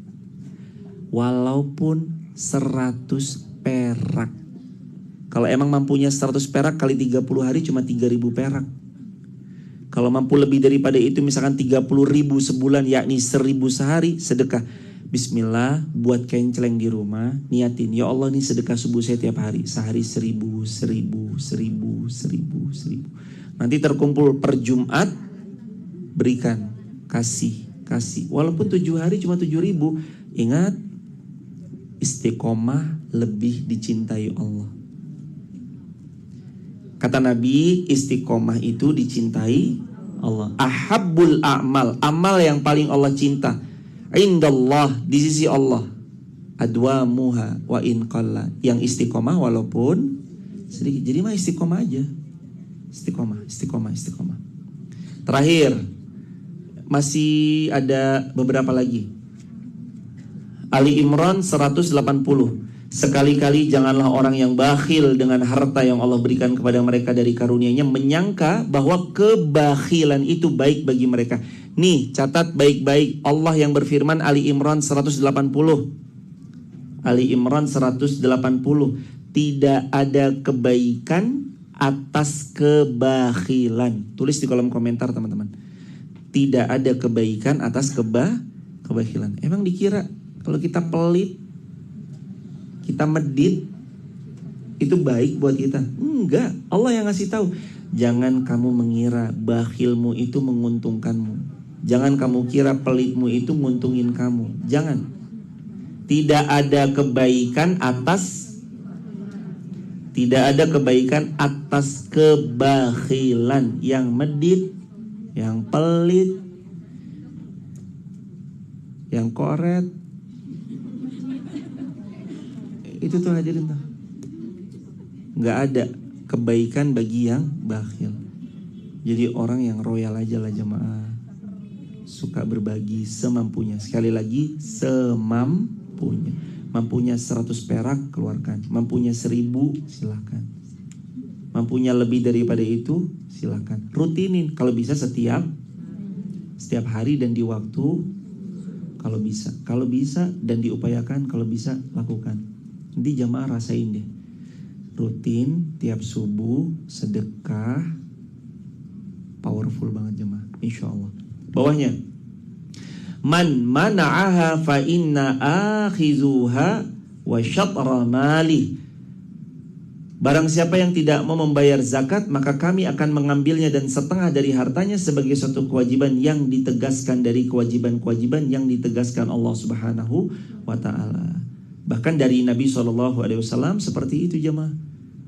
Walaupun 100 perak. Kalau emang mampunya 100 perak kali 30 hari cuma 3.000 perak. Kalau mampu lebih daripada itu misalkan 30.000 sebulan, yakni 1.000 sehari, sedekah. Bismillah, buat kenceleng di rumah, niatin, ya Allah nih sedekah subuh saya tiap hari, sehari 1.000. Nanti terkumpul per Jumat, berikan, kasih. Walaupun 7 hari cuma 7.000, ingat, istiqomah lebih dicintai Allah. Kata Nabi, istiqomah itu dicintai Allah. Ahabbul a'mal, amal yang paling Allah cinta, indallah, di sisi Allah, adwamuha wa in qalla, yang istiqomah walaupun sedikit. Jadi mah istiqomah aja. Istiqomah. Terakhir, masih ada beberapa lagi. Ali Imran 180. Sekali-kali janganlah orang yang bakhil dengan harta yang Allah berikan kepada mereka dari karunia-Nya menyangka bahwa kebakhilan itu baik bagi mereka. Nih, catat baik-baik. Allah yang berfirman, Ali Imran 180. Ali Imran 180. Tidak ada kebaikan atas kebakhilan. Tulis di kolom komentar teman-teman. Tidak ada kebaikan atas kebakhilan. Emang dikira kalau kita pelit, kita medit, itu baik buat kita? Enggak. Allah yang ngasih tahu. Jangan kamu mengira bakhilmu itu menguntungkanmu. Jangan kamu kira pelitmu itu nguntungin kamu. Jangan. Tidak ada kebaikan atas kebakhilan. Yang medit, yang pelit, yang koret, itu tuh hadirin tuh. Gak ada kebaikan bagi yang bakhil. Jadi orang yang royal aja lah jemaah, suka berbagi semampunya. Sekali lagi, semampunya. Mampunya 100 perak, keluarkan. Mampunya 1.000, silakan. Mampunya lebih daripada itu, silakan. Rutinin, kalau bisa setiap hari dan di waktu, kalau bisa dan diupayakan, kalau bisa lakukan. Nanti jamaah rasain deh. Rutin tiap subuh sedekah, powerful banget jemaah, insyaallah. Bawahnya, man mana'aha fa inna akhizuha wa syatra mali. Barang siapa yang tidak mau membayar zakat, maka kami akan mengambilnya dan setengah dari hartanya sebagai suatu kewajiban yang ditegaskan dari kewajiban-kewajiban yang ditegaskan Allah Subhanahu wa ta'ala. Bahkan dari Nabi SAW seperti itu jemaah.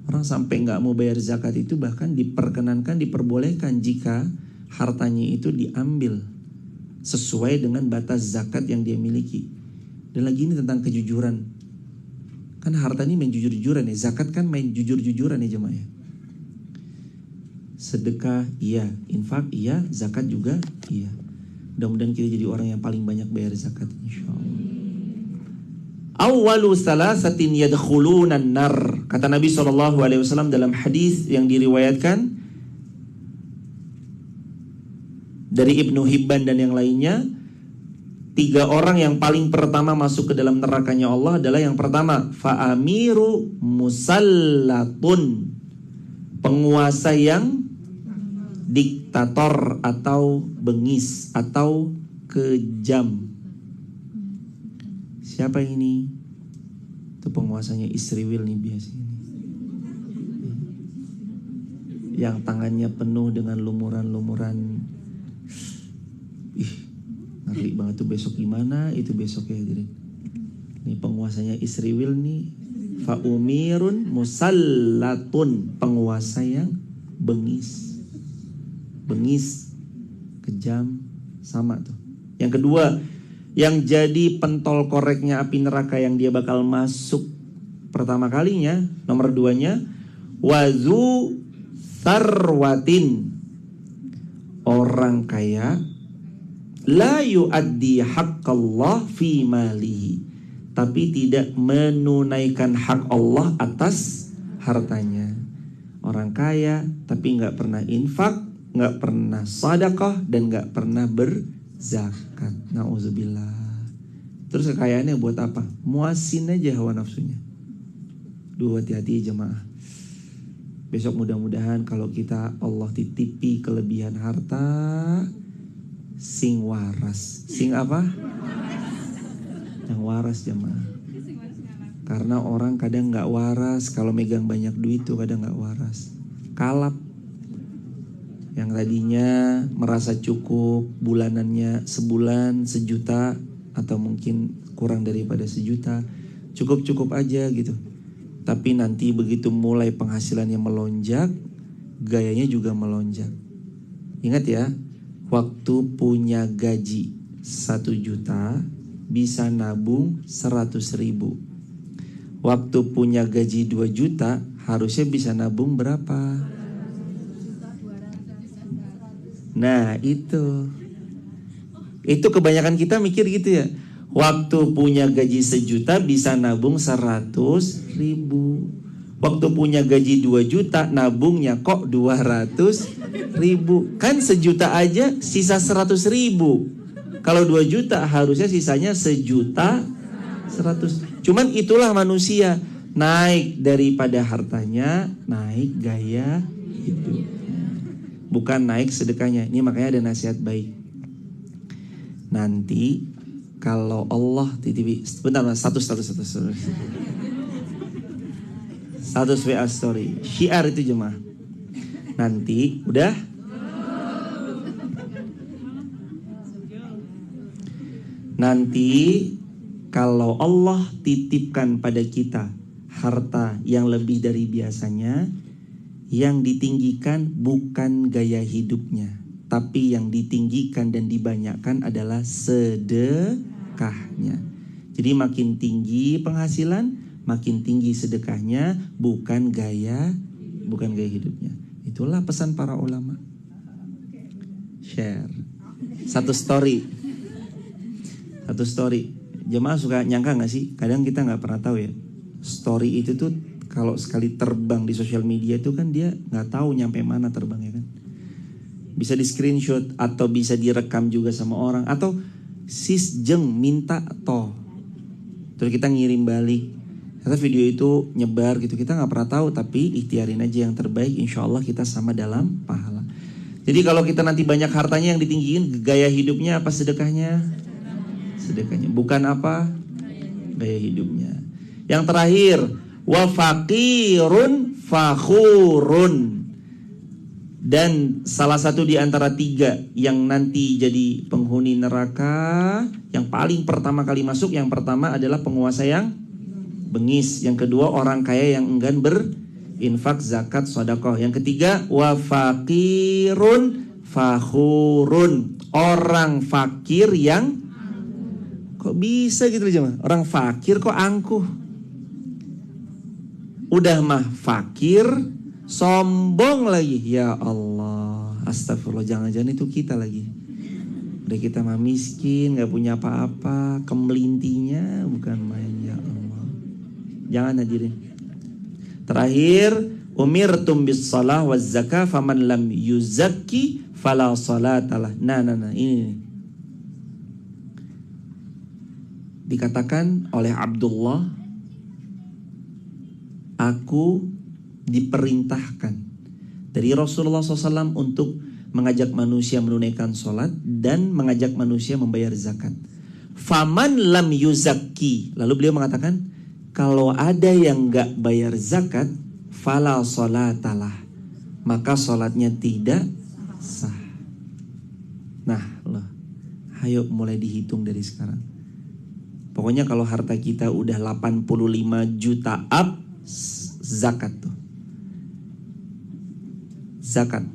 Orang sampai gak mau bayar zakat itu bahkan diperkenankan, diperbolehkan jika hartanya itu diambil sesuai dengan batas zakat yang dia miliki. Dan lagi ini tentang kejujuran. Kan harta ini main jujur-jujuran ya. Zakat kan main jujur-jujuran ya jemaah ya. Sedekah iya, infak iya, zakat juga iya. Mudah-mudahan kita jadi orang yang paling banyak bayar zakat insyaallah. Awwalu salasatin yadkhulunan nar. Kata Nabi SAW dalam hadis yang diriwayatkan dari Ibnu Hibban dan yang lainnya, 3 orang yang paling pertama masuk ke dalam nerakanya Allah adalah yang pertama, fa'amiru musallatun, penguasa yang diktator atau bengis atau kejam. Siapa ini? Itu penguasanya Israel nih biasanya. Yang tangannya penuh dengan lumuran-lumuran. Ngeri banget tuh besok gimana itu besoknya hadirin. Ini penguasanya Israel nih. Fa'umirun musallatun, penguasa yang bengis. Bengis, kejam, sama tuh. Yang kedua, yang jadi pentol koreknya api neraka yang dia bakal masuk pertama kalinya, nomor 2-nya, wazu sarwatin, orang kaya, la yuaddi haqqallah fi malihi, tapi tidak menunaikan hak Allah atas hartanya. Orang kaya tapi nggak pernah infak, nggak pernah sedekah, dan nggak pernah berzakat. Nauzubillah. Terus kekayaannya buat apa? Muasin aja hawa nafsunya. Duh, hati-hati jemaah. Besok mudah-mudahan kalau kita Allah titipi kelebihan harta, sing waras. Sing apa? Yang waras jemaah. Karena orang kadang gak waras. Kalau megang banyak duit tuh kadang gak waras. Kalap. Yang tadinya merasa cukup bulanannya sebulan 1 juta, atau mungkin kurang daripada 1 juta, cukup-cukup aja gitu. Tapi nanti begitu mulai penghasilannya melonjak, gayanya juga melonjak. Ingat ya, waktu punya gaji 1 juta bisa nabung 100 ribu. Waktu punya gaji 2 juta harusnya bisa nabung berapa? Nah itu kebanyakan kita mikir gitu ya. Waktu punya gaji 1 juta bisa nabung 100 ribu. Waktu punya gaji 2 juta nabungnya kok 200 ribu. Kan 1 juta aja sisa 100 ribu. Kalau 2 juta harusnya sisanya 1 juta 100. Cuman itulah manusia. Naik daripada hartanya, naik gaya hidupnya. Bukan naik sedekahnya. Ini makanya ada nasihat baik. Nanti kalau Allah titipi, bentar mas, status WA story, syiar itu jemaah. Nanti udah, nanti kalau Allah titipkan pada kita harta yang lebih dari biasanya, yang ditinggikan bukan gaya hidupnya, tapi yang ditinggikan dan dibanyakkan adalah sedekahnya. Jadi makin tinggi penghasilan, makin tinggi sedekahnya, bukan gaya hidupnya. Itulah pesan para ulama. Share satu story. Jemaah suka nyangka gak sih? Kadang kita gak pernah tahu ya. Story itu tuh kalau sekali terbang di sosial media itu kan dia gak tahu nyampe mana terbangnya kan. Bisa di screenshot atau bisa direkam juga sama orang. Atau sis jeng minta toh, terus kita ngirim balik. Ternyata video itu nyebar gitu. Kita gak pernah tahu, tapi ikhtiarin aja yang terbaik. Insya Allah kita sama dalam pahala. Jadi kalau kita nanti banyak hartanya, yang ditinggiin gaya hidupnya apa sedekahnya? Sedekahnya. Bukan apa? Gaya hidupnya. Yang terakhir, wa faqirun fakhurun. Dan salah satu di antara 3 yang nanti jadi penghuni neraka, yang paling pertama kali masuk, yang pertama adalah penguasa yang bengis. Yang kedua orang kaya yang enggan berinfak, zakat, sedekah. Yang ketiga wa faqirun fakhurun. Orang fakir yang kok bisa gitu aja, orang fakir kok angkuh. Udah mah fakir, sombong lagi. Ya Allah, astagfirullah, jangan-jangan itu kita lagi. Udah kita mah miskin, gak punya apa-apa, kemelintinya bukan main. Ya Allah, jangan hadirin. Terakhir, umirtum bis salah waz zakah faman lam yuzakki fala salatalah. Nah ini dikatakan oleh Abdullah, aku diperintahkan dari Rasulullah SAW untuk mengajak manusia menunaikan sholat dan mengajak manusia membayar zakat. Faman lam yuzakki, lalu beliau mengatakan, kalau ada yang gak bayar zakat, fala sholatalah, maka sholatnya tidak sah. Nah loh, ayo mulai dihitung dari sekarang. Pokoknya kalau harta kita udah 85 juta up, zakat tuh. Zakat.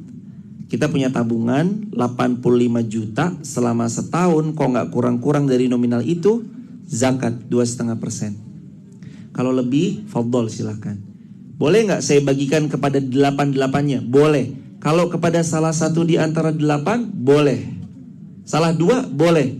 Kita punya tabungan 85 juta selama setahun, kok gak kurang-kurang dari nominal itu, zakat 2,5%. Kalau lebih, fadhol silahkan. Boleh gak saya bagikan kepada 8-8-nya? Boleh. Kalau kepada salah satu di antara 8, boleh. Salah 2, boleh.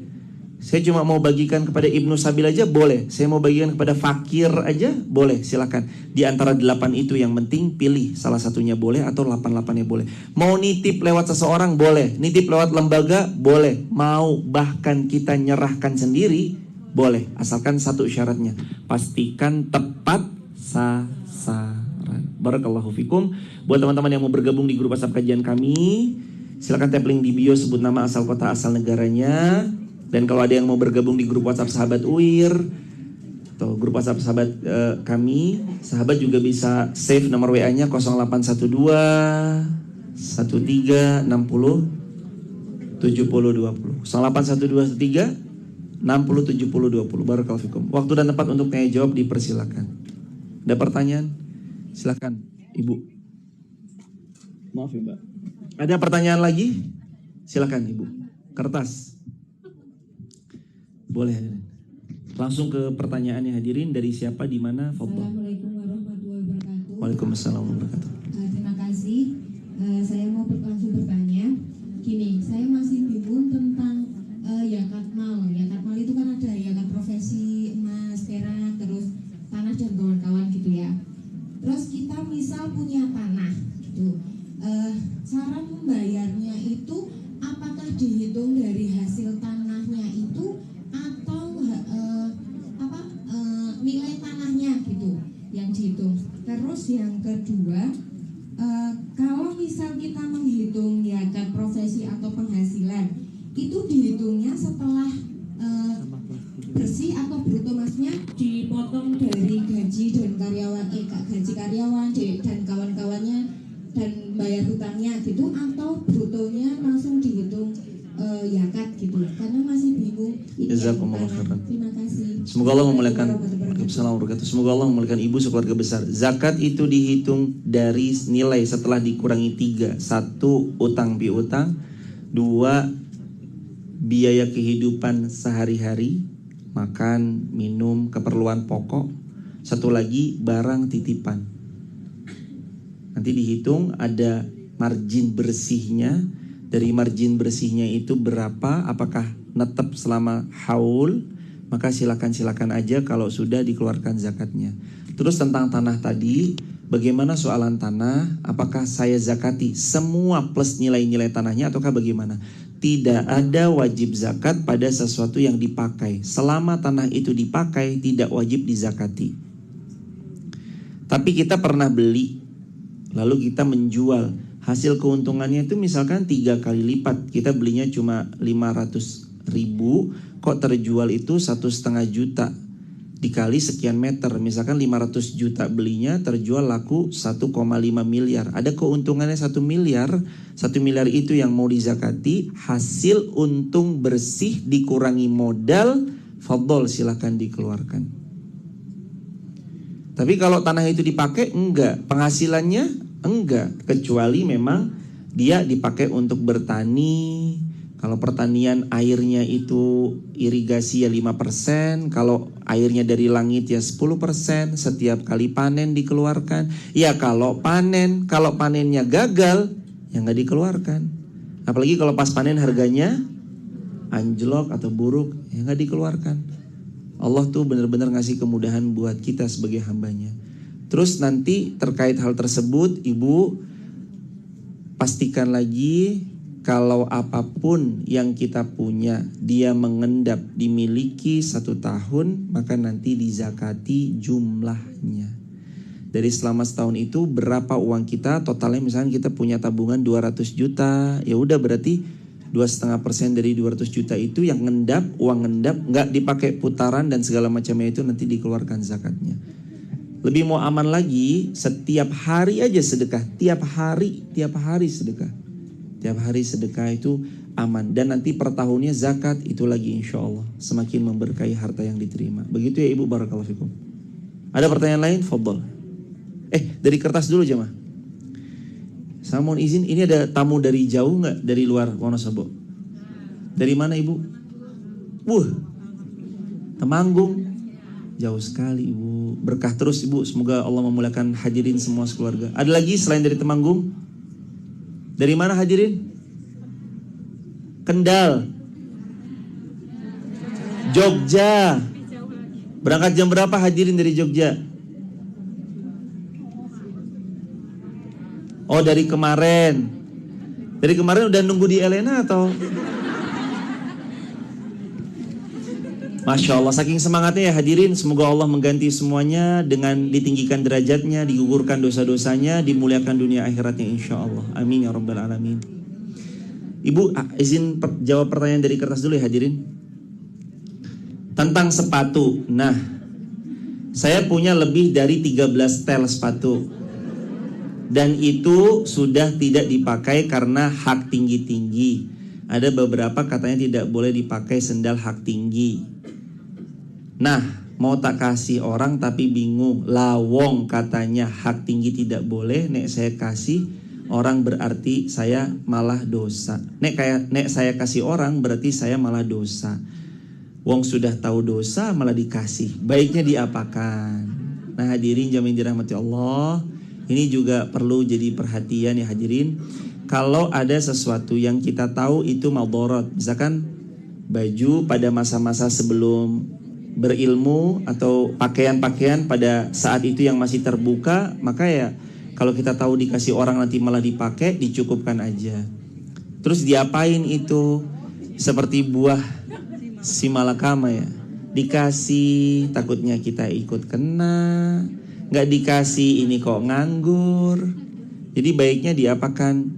Saya cuma mau bagikan kepada Ibnu Sabil aja boleh. Saya mau bagikan kepada fakir aja boleh, silakan. Di antara 8 itu yang penting pilih salah satunya boleh atau 8-8-nya boleh. Mau nitip lewat seseorang boleh, nitip lewat lembaga boleh. Mau bahkan kita nyerahkan sendiri boleh. Asalkan satu syaratnya, pastikan tepat sasaran. Barakallahu fikum. Buat teman-teman yang mau bergabung di grup WhatsApp kajian kami, silakan tap link di bio, sebut nama, asal kota, asal negaranya. Dan kalau ada yang mau bergabung di grup WhatsApp sahabat UIR atau grup WhatsApp sahabat kami, sahabat juga bisa save nomor WA-nya 0812 13 60 70 20. 0812 13 60 70 20. Barakallahu fikum. Waktu dan tempat untuk tanya jawab dipersilakan. Ada pertanyaan? Silakan, Ibu. Maaf ya, Mbak. Ada pertanyaan lagi? Silakan, Ibu. Kertas. Boleh hadirin. Langsung ke pertanyaannya hadirin, dari siapa, di mana? Assalamualaikum warahmatullahi wabarakatuh. Waalaikumsalam warahmatullahi wabarakatuh. Terima kasih. Saya mau langsung bertanya. Gini, saya masih bingung tentang yakatmal. Yakatmal itu kan ada yakat profesi emas, perak, terus tanah dan kawan-kawan gitu ya. Terus kita misal punya tanah gitu. Cara membayarnya itu apakah dihitung dari hasil tanahnya itu atau nilai tanahnya gitu yang dihitung. Terus yang kedua, kalau misal kita menghitung yakat profesi atau penghasilan, itu dihitungnya setelah bersih atau bruto, maksudnya dipotong dari gaji dan karyawan, gaji karyawan dan kawan-kawannya dan bayar hutangnya gitu, atau brutonya langsung dihitung yakat gitu, karena masih bingung. Jazakumullah khairan. Terima kasih. Semoga Allah memuliakan. Semoga Allah memuliakan ibu sekeluarga besar. Zakat itu dihitung dari nilai setelah dikurangi 3. 1. Utang piutang. 2. Biaya kehidupan sehari-hari, makan, minum, keperluan pokok. 1 lagi barang titipan. Nanti dihitung ada margin bersihnya. Dari margin bersihnya itu berapa, apakah netep selama haul, maka silakan aja kalau sudah dikeluarkan zakatnya. Terus tentang tanah tadi, bagaimana soalan tanah, apakah saya zakati semua plus nilai-nilai tanahnya ataukah bagaimana? Tidak ada wajib zakat pada sesuatu yang dipakai. Selama tanah itu dipakai, tidak wajib dizakati. Tapi kita pernah beli, lalu kita menjual. Hasil keuntungannya itu misalkan 3 kali lipat. Kita belinya cuma 500.000, kok terjual itu 1,5 juta dikali sekian meter. Misalkan 500 juta belinya, terjual laku 1,5 miliar. Ada keuntungannya 1 miliar. 1 miliar itu yang mau dizakati. Hasil untung bersih dikurangi modal, fadhol, silakan dikeluarkan. Tapi kalau tanah itu dipakai, enggak. Penghasilannya enggak, kecuali memang dia dipakai untuk bertani. Kalau pertanian airnya itu irigasi ya 5%, kalau airnya dari langit ya 10%, setiap kali panen dikeluarkan. Ya kalau panennya gagal ya nggak dikeluarkan. Apalagi kalau pas panen harganya anjlok atau buruk, ya nggak dikeluarkan. Allah tuh benar-benar ngasih kemudahan buat kita sebagai hambanya. Terus nanti terkait hal tersebut, Ibu pastikan lagi kalau apapun yang kita punya dia mengendap dimiliki 1 tahun, maka nanti dizakati jumlahnya. Dari selama setahun itu berapa uang kita totalnya, misalnya kita punya tabungan 200 juta, ya udah berarti 2,5% dari 200 juta itu yang ngendap, uang ngendap, nggak dipakai putaran dan segala macamnya, itu nanti dikeluarkan zakatnya. Lebih mau aman lagi, setiap hari aja sedekah, tiap hari sedekah. Tiap hari sedekah itu aman. Dan nanti per tahunnya zakat itu lagi, insya Allah semakin memberkahi harta yang diterima. Begitu ya Ibu, barakallahu fikum. Ada pertanyaan lain? Fadhol. Dari kertas dulu jemaah. Saya mohon izin, ini ada tamu dari jauh nggak, dari luar Wonosobo? Dari mana Ibu? Temanggung. Jauh sekali Ibu. Berkah terus Ibu. Semoga Allah memuliakan hadirin semua sekeluarga. Ada lagi selain dari Temanggung? Dari mana hadirin? Kendal. Jogja. Berangkat jam berapa hadirin dari Jogja? Oh, dari kemarin. Dari kemarin udah nunggu di Elena atau? Masya Allah, saking semangatnya ya hadirin. Semoga Allah mengganti semuanya dengan ditinggikan derajatnya, digugurkan dosa-dosanya, dimuliakan dunia akhiratnya insya Allah. Amin ya rabbal alamin. Ibu izin jawab pertanyaan dari kertas dulu ya hadirin. Tentang sepatu. Nah, saya punya lebih dari 13 setel sepatu. Dan itu sudah tidak dipakai karena hak tinggi-tinggi. Ada beberapa katanya tidak boleh dipakai sendal hak tinggi. Nah, mau tak kasih orang tapi bingung. Lawong katanya hak tinggi tidak boleh. Nek saya kasih orang berarti saya malah dosa. Nek saya kasih orang berarti saya malah dosa. Wong sudah tahu dosa malah dikasih. Baiknya diapakan? Nah hadirin jamaah dirahmati Allah, ini juga perlu jadi perhatian ya hadirin. Kalau ada sesuatu yang kita tahu itu maldharat, misalkan baju pada masa-masa sebelum berilmu atau pakaian-pakaian pada saat itu yang masih terbuka, maka ya kalau kita tahu dikasih orang nanti malah dipakai, dicukupkan aja. Terus diapain itu? Seperti buah simalakama ya, dikasih takutnya kita ikut kena, nggak dikasih ini kok nganggur. Jadi baiknya diapakan?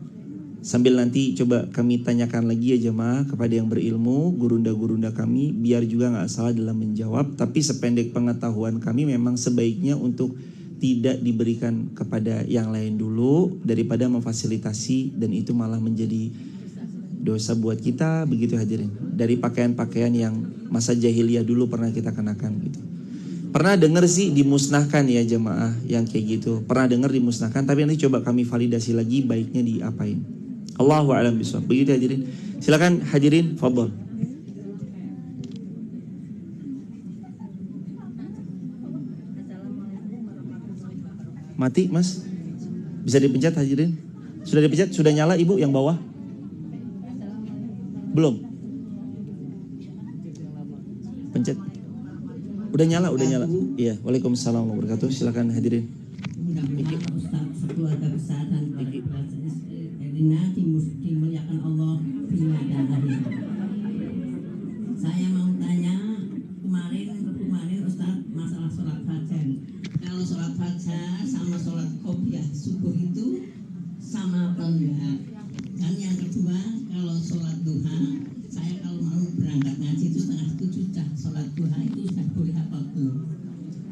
Sambil nanti coba kami tanyakan lagi ya jemaah kepada yang berilmu, gurunda-gurunda kami, biar juga nggak salah dalam menjawab. Tapi sependek pengetahuan kami memang sebaiknya untuk tidak diberikan kepada yang lain dulu daripada memfasilitasi, dan itu malah menjadi dosa buat kita, begitu hadirin. Dari pakaian-pakaian yang masa jahiliyah dulu pernah kita kenakan gitu. Pernah dengar sih dimusnahkan ya jemaah yang kayak gitu. Pernah dengar dimusnahkan, tapi nanti coba kami validasi lagi baiknya diapain. Allahu a'lam bishawab. Begitu hadirin. Silakan hadirin, fadhol. Mati mas? Bisa dipencet hadirin? Sudah dipencet? Sudah nyala ibu yang bawah? Belum? Pencet. Udah nyala, udah nyala. Iya, waalaikumsalam warahmatullahi wabarakatuh. Silakan hadirin. Mudah-mudahan Ustaz sekeluarga besar dan Erina dimuliakan Allah dunia dan akhirat. Saya mau tanya kemarin Ustaz masalah sholat fajar. Kalau sholat fajar sama sholat qobliyah subuh itu sama apa enggak? Dan yang kedua, kalau sholat duha, saya kalau mau berangkat ngaji itu 6:30 dah sholat duha itu sudah boleh apa belum?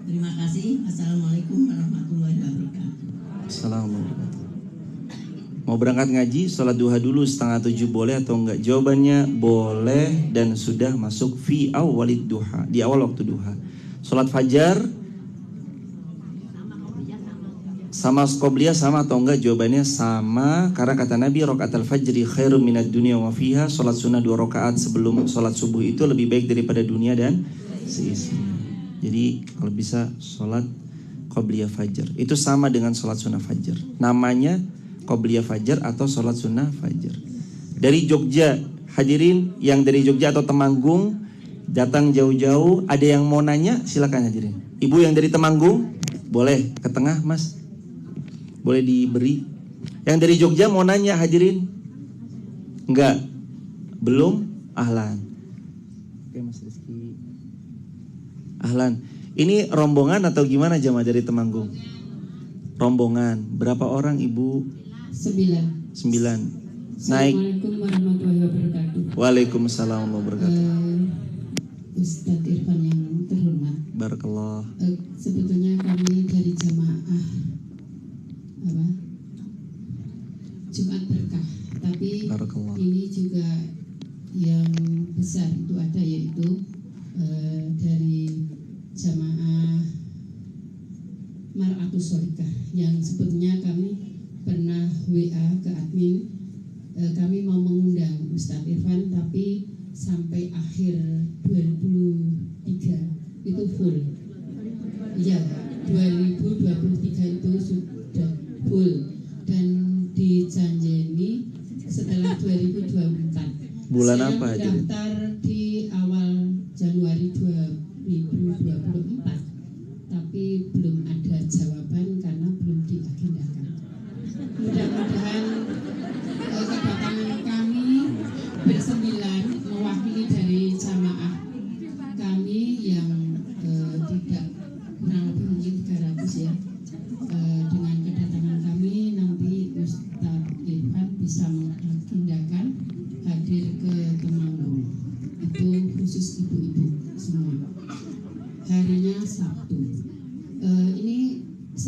Terima kasih. Assalamualaikum warahmatullahi wabarakatuh. Assalamualaikum. Mau berangkat ngaji, sholat duha dulu 6:30 boleh atau enggak? Jawabannya boleh dan sudah masuk fi awalid duha, di awal waktu duha. Sholat fajar sama qobliyah sama atau enggak? Jawabannya sama, karena kata Nabi rakaatul fajri khairum minad dunya wa fiha. Sholat sunnah 2 rakaat sebelum sholat subuh itu lebih baik daripada dunia dan seisinya. Jadi kalau bisa sholat qobliyah fajar itu sama dengan sholat sunnah fajar. Namanya qobliyah fajar atau sholat sunnah fajar. Dari Jogja, hadirin yang dari Jogja atau Temanggung datang jauh-jauh, ada yang mau nanya silakan hadirin. Ibu yang dari Temanggung boleh ke tengah mas, boleh diberi. Yang dari Jogja mau nanya hadirin? Enggak? Belum? Ahlan. Oke mas Rizky. Ahlan. Ini rombongan atau gimana jamaah dari Temanggung? Rombongan. Berapa orang ibu? 9. Naik. Assalamualaikum warahmatullahi wabarakatuh. Waalaikumsalam warahmatullahi wabarakatuh. Ustadz Irfan yang terhormat, Barakallah. sebetulnya kami dari jamaah Jumat Berkah, tapi Barakallah. ini juga yang besar itu ada, yaitu dari jamaah Mar'atus Shorikah yang sebetulnya kami pernah WA ke admin, kami mau mengundang Ustadz Irfan tapi sampai akhir 2023 itu full. Iya, 2023 itu sudah full dan dijanjeni setelah 2024. Bulan Saya apa aja? mendaftar di awal Januari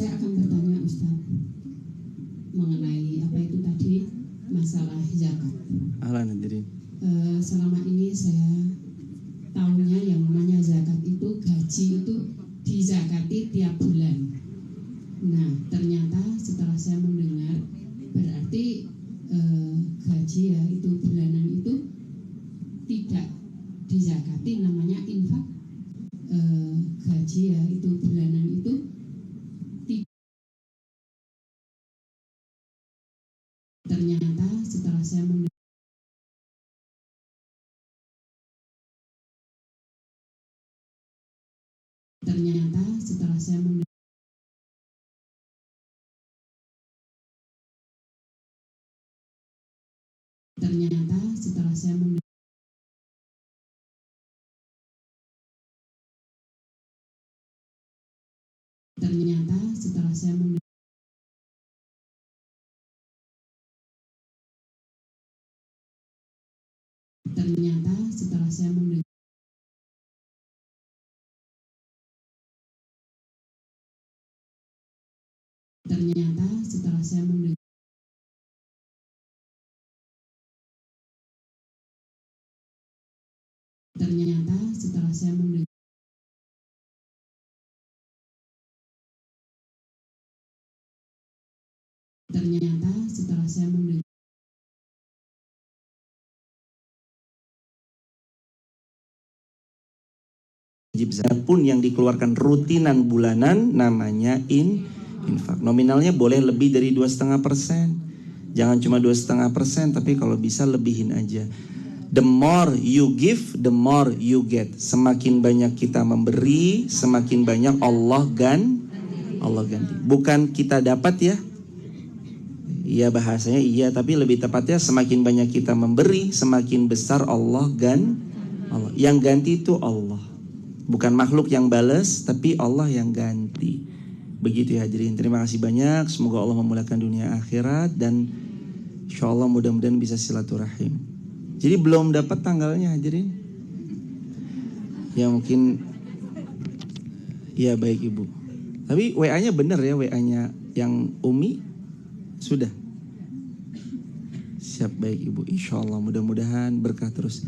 Saya akan bertanya Ustaz mengenai apa itu tadi masalah zakat. Ahlan hadirin. Selama ini saya tahunya yang namanya zakat itu gaji itu dizakati tiap bulan. Nah ternyata setelah saya mendengar berarti gaji ya itu bulanan itu tidak dizakati, namanya infak. Gaji ya itu bulanan itu ternyata setelah saya mendengar Wajib zakat pun yang dikeluarkan rutinan bulanan namanya infak. Nominalnya boleh lebih dari 2,5%. Jangan cuma 2,5%, tapi kalau bisa lebihin aja. The more you give, the more you get. Semakin banyak kita memberi, semakin banyak Allah ganti. Bukan kita dapat ya. Iya bahasanya iya, tapi lebih tepatnya semakin banyak kita memberi, semakin besar Allah. Yang ganti itu Allah. Bukan makhluk yang balas, tapi Allah yang ganti. Begitu ya hadirin. Terima kasih banyak. Semoga Allah memulakan dunia akhirat dan insya Allah mudah-mudahan bisa silaturahim. Jadi belum dapat tanggalnya hadirin. Ya mungkin. Ya baik ibu. Tapi WA-nya benar ya, WA-nya yang Umi sudah. Siap baik ibu. Insya Allah mudah-mudahan berkah terus.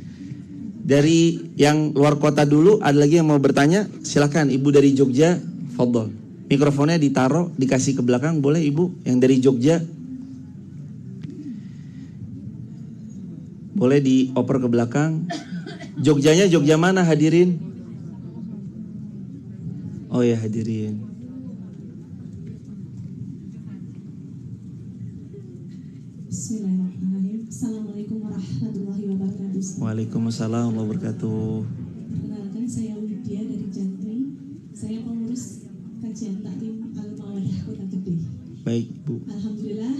Dari yang luar kota dulu, ada lagi yang mau bertanya? Silakan ibu dari Jogja, fadhol. Mikrofonnya ditaruh, dikasih ke belakang, boleh ibu? Yang dari Jogja, boleh dioper ke belakang. Jogjanya Jogja mana hadirin? Oh ya hadirin. Bismillahirrahmanirrahim. Assalamualaikum warahmatullahi wabarakatuh. Waalaikumsalam warahmatullahi wabarakatuh. Perkenalkan, saya Widya dari Jantri. Saya pengurus kajian taklim Al-Mawadah Kota Gede. Baik Bu. Alhamdulillah,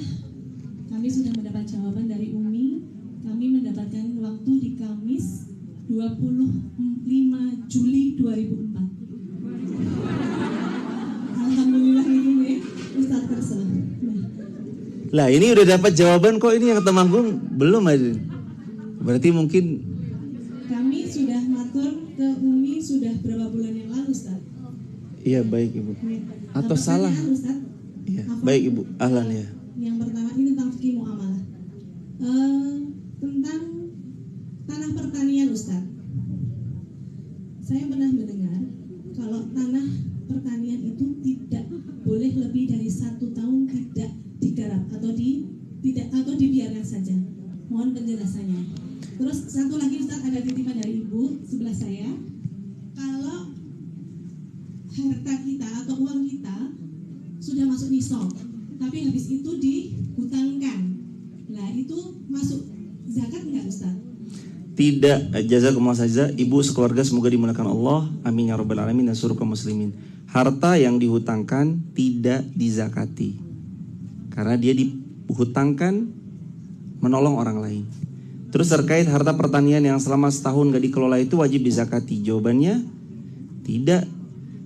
kami sudah mendapat jawaban dari Umi. Kami mendapatkan waktu di Kamis 25 Juli 2004. Alhamdulillah ini Ustaz Kersa. Lah ini udah dapat jawaban kok, ini yang temanggung belum ada. Berarti mungkin Kami sudah matur ke Umi sudah berapa bulan yang lalu, Ustaz? iya baik Ibu. Atau salah? Ustaz? Iya, baik Ibu. Ahlan ya. Yang pertama ini tentang fikih muamalah. Tentang tanah pertanian, Ustaz. Saya pernah mendengar kalau tanah pertanian itu tidak boleh lebih dari 1 tahun tidak digarap atau dibiarkan saja. Mohon penjelasannya. Terus satu lagi Ustaz, ada titipan dari Ibu sebelah saya. Kalau harta kita atau uang kita sudah masuk nisab, tapi habis itu dihutangkan, nah itu masuk zakat nggak Ustaz? Tidak, jazakumullah saja. Ibu sekeluarga semoga dimuliakan Allah. Amin ya rabbal alamin dan seluruh kaum muslimin. Harta yang dihutangkan tidak dizakati. Karena dia dihutangkan menolong orang lain. Terus terkait harta pertanian yang selama setahun gak dikelola itu wajib dizakati. Jawabannya tidak.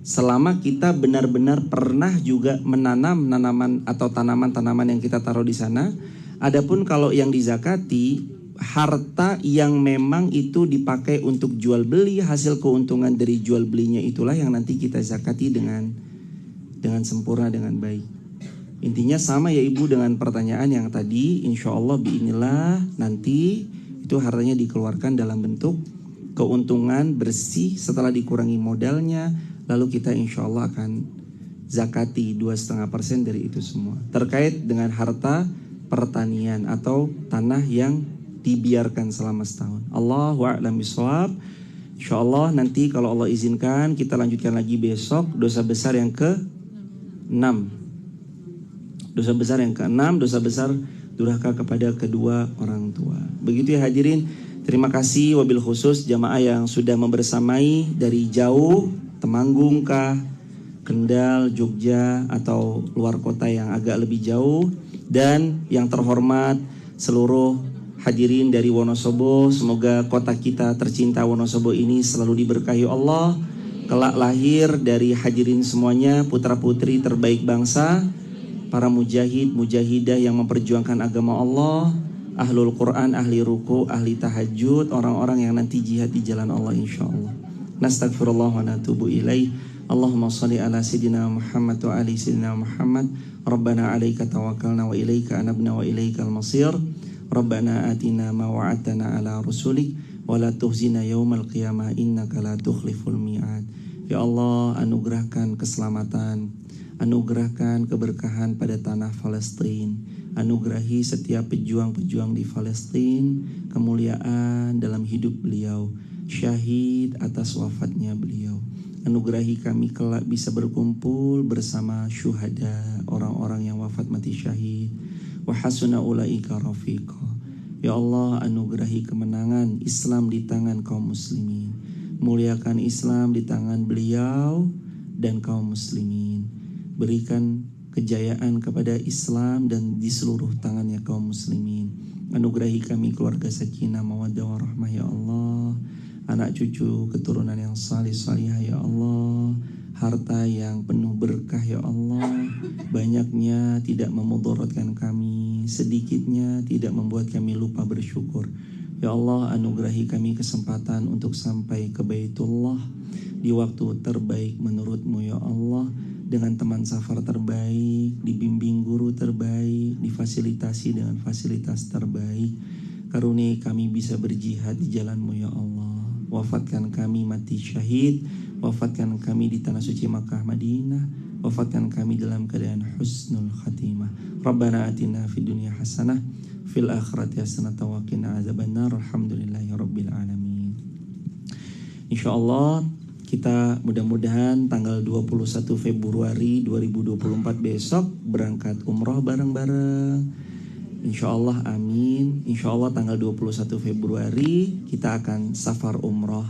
Selama kita benar-benar pernah juga menanam tanaman atau tanaman-tanaman yang kita taruh di sana. Adapun kalau yang dizakati harta yang memang itu dipakai untuk jual beli, hasil keuntungan dari jual belinya itulah yang nanti kita zakati dengan dengan sempurna, dengan baik. Intinya sama ya Ibu dengan pertanyaan yang tadi. Insya Allah biinilah nanti itu hartanya dikeluarkan dalam bentuk keuntungan bersih setelah dikurangi modalnya. Lalu kita insya Allah akan zakati 2,5% dari itu semua. Terkait dengan harta pertanian atau tanah yang dibiarkan selama setahun. Allahu a'lam bishawab. Insya Allah nanti kalau Allah izinkan kita lanjutkan lagi besok dosa besar yang ke-6. Dosa besar yang ke-6, dosa besar durhaka kepada kedua orang tua. Begitu ya hadirin. Terima kasih wabil khusus jamaah yang sudah membersamai dari jauh, Temanggung kah, Kendal, Jogja atau luar kota yang agak lebih jauh. Dan yang terhormat seluruh hadirin dari Wonosobo, semoga kota kita tercinta Wonosobo ini selalu diberkahi Allah. Kelak lahir dari hadirin semuanya putra-putri terbaik bangsa, para mujahid, mujahidah yang memperjuangkan agama Allah, ahlul Quran, ahli ruku, ahli tahajud, orang-orang yang nanti jihad di jalan Allah insyaallah. Nastaghfirullah wa natubu ilaih. Allahumma salli ala sayyidina Muhammad wa ali sayyidina Muhammad. Rabbana alaika tawakkalna wa ilaika anabna wa ilaikal masir. Rabbana atina ma wa'adtana ala rusulik wa la tuhzina yaumal qiyamah innaka la tukhliful mi'ad. Ya Allah, anugerahkan keselamatan, anugerahkan keberkahan pada tanah Palestina, anugerahi setiap pejuang-pejuang di Palestina kemuliaan dalam hidup beliau, syahid atas wafatnya beliau. Anugerahi kami kelak bisa berkumpul bersama syuhada, orang-orang yang wafat mati syahid. Wa hasuna ulaika rafiqa. Ya Allah, anugerahi kemenangan Islam di tangan kaum muslimin. Muliakan Islam di tangan beliau dan kaum muslimin. Berikan kejayaan kepada Islam dan di seluruh tangannya kaum muslimin. Anugerahi kami keluarga sakinah mawaddah warahmah ya Allah. Anak cucu keturunan yang salih-salihah ya Allah. Harta yang penuh berkah ya Allah. Banyaknya tidak memudaratkan kami, sedikitnya tidak membuat kami lupa bersyukur. Ya Allah, anugerahi kami kesempatan untuk sampai ke Baitullah di waktu terbaik menurut-Mu ya Allah, dengan teman safar terbaik, dibimbing guru terbaik, difasilitasi dengan fasilitas terbaik. Karuniai kami bisa berjihad di jalan-Mu ya Allah. Wafatkan kami mati syahid, wafatkan kami di tanah suci Makkah Madinah, wafatkan kami dalam keadaan husnul khatimah. Rabbana atina fid dunya hasanah, fil akhirati hasanah wa qina azabannar. Alhamdulillahi rabbil alamin. Insyaallah kita mudah-mudahan tanggal 21 Februari 2024 besok berangkat umroh bareng-bareng. Insyaallah amin. Insyaallah tanggal 21 Februari kita akan safar umroh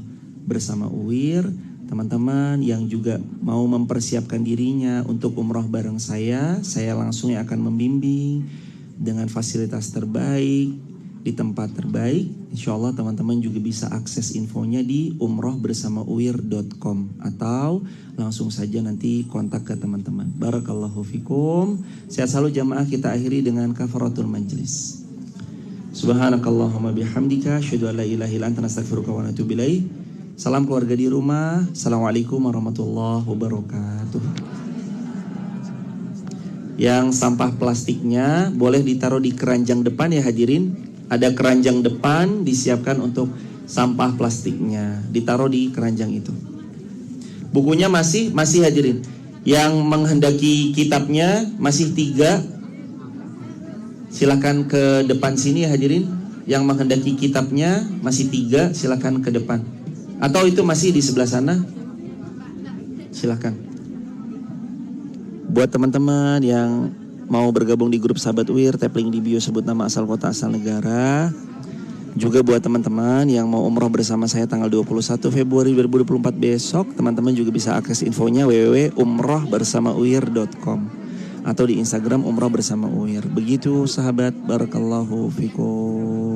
bersama UIR. Teman-teman yang juga mau mempersiapkan dirinya untuk umroh bareng saya langsung yang akan membimbing dengan fasilitas terbaik di tempat terbaik. Insyaallah teman-teman juga bisa akses infonya di umrohbersamauir.com atau langsung saja nanti kontak ke teman-teman. Barakallahu fikum. Sehat selalu jamaah. Kita akhiri dengan kafaratul majlis. Subhanakallahumma bihamdika asyhadu an la ilaha illa anta astaghfiruka wa atubu ilaik. Salam keluarga di rumah. Assalamualaikum warahmatullahi wabarakatuh. Yang sampah plastiknya boleh ditaruh di keranjang depan ya hadirin. Ada keranjang depan disiapkan untuk sampah plastiknya, ditaruh di keranjang itu. Bukunya masih hadirin. Yang menghendaki kitabnya masih 3. Silakan ke depan sini ya hadirin. Yang menghendaki kitabnya masih 3, silakan ke depan. Atau itu masih di sebelah sana? Silakan. Buat teman-teman yang mau bergabung di grup Sahabat UIR, tap link di bio, sebut nama, asal kota, asal negara. Juga buat teman-teman yang mau umroh bersama saya tanggal 21 Februari 2024 besok, teman-teman juga bisa akses infonya www.umrohbersamauir.com atau di Instagram umroh bersama UIR. Begitu sahabat, barakallahu fikum.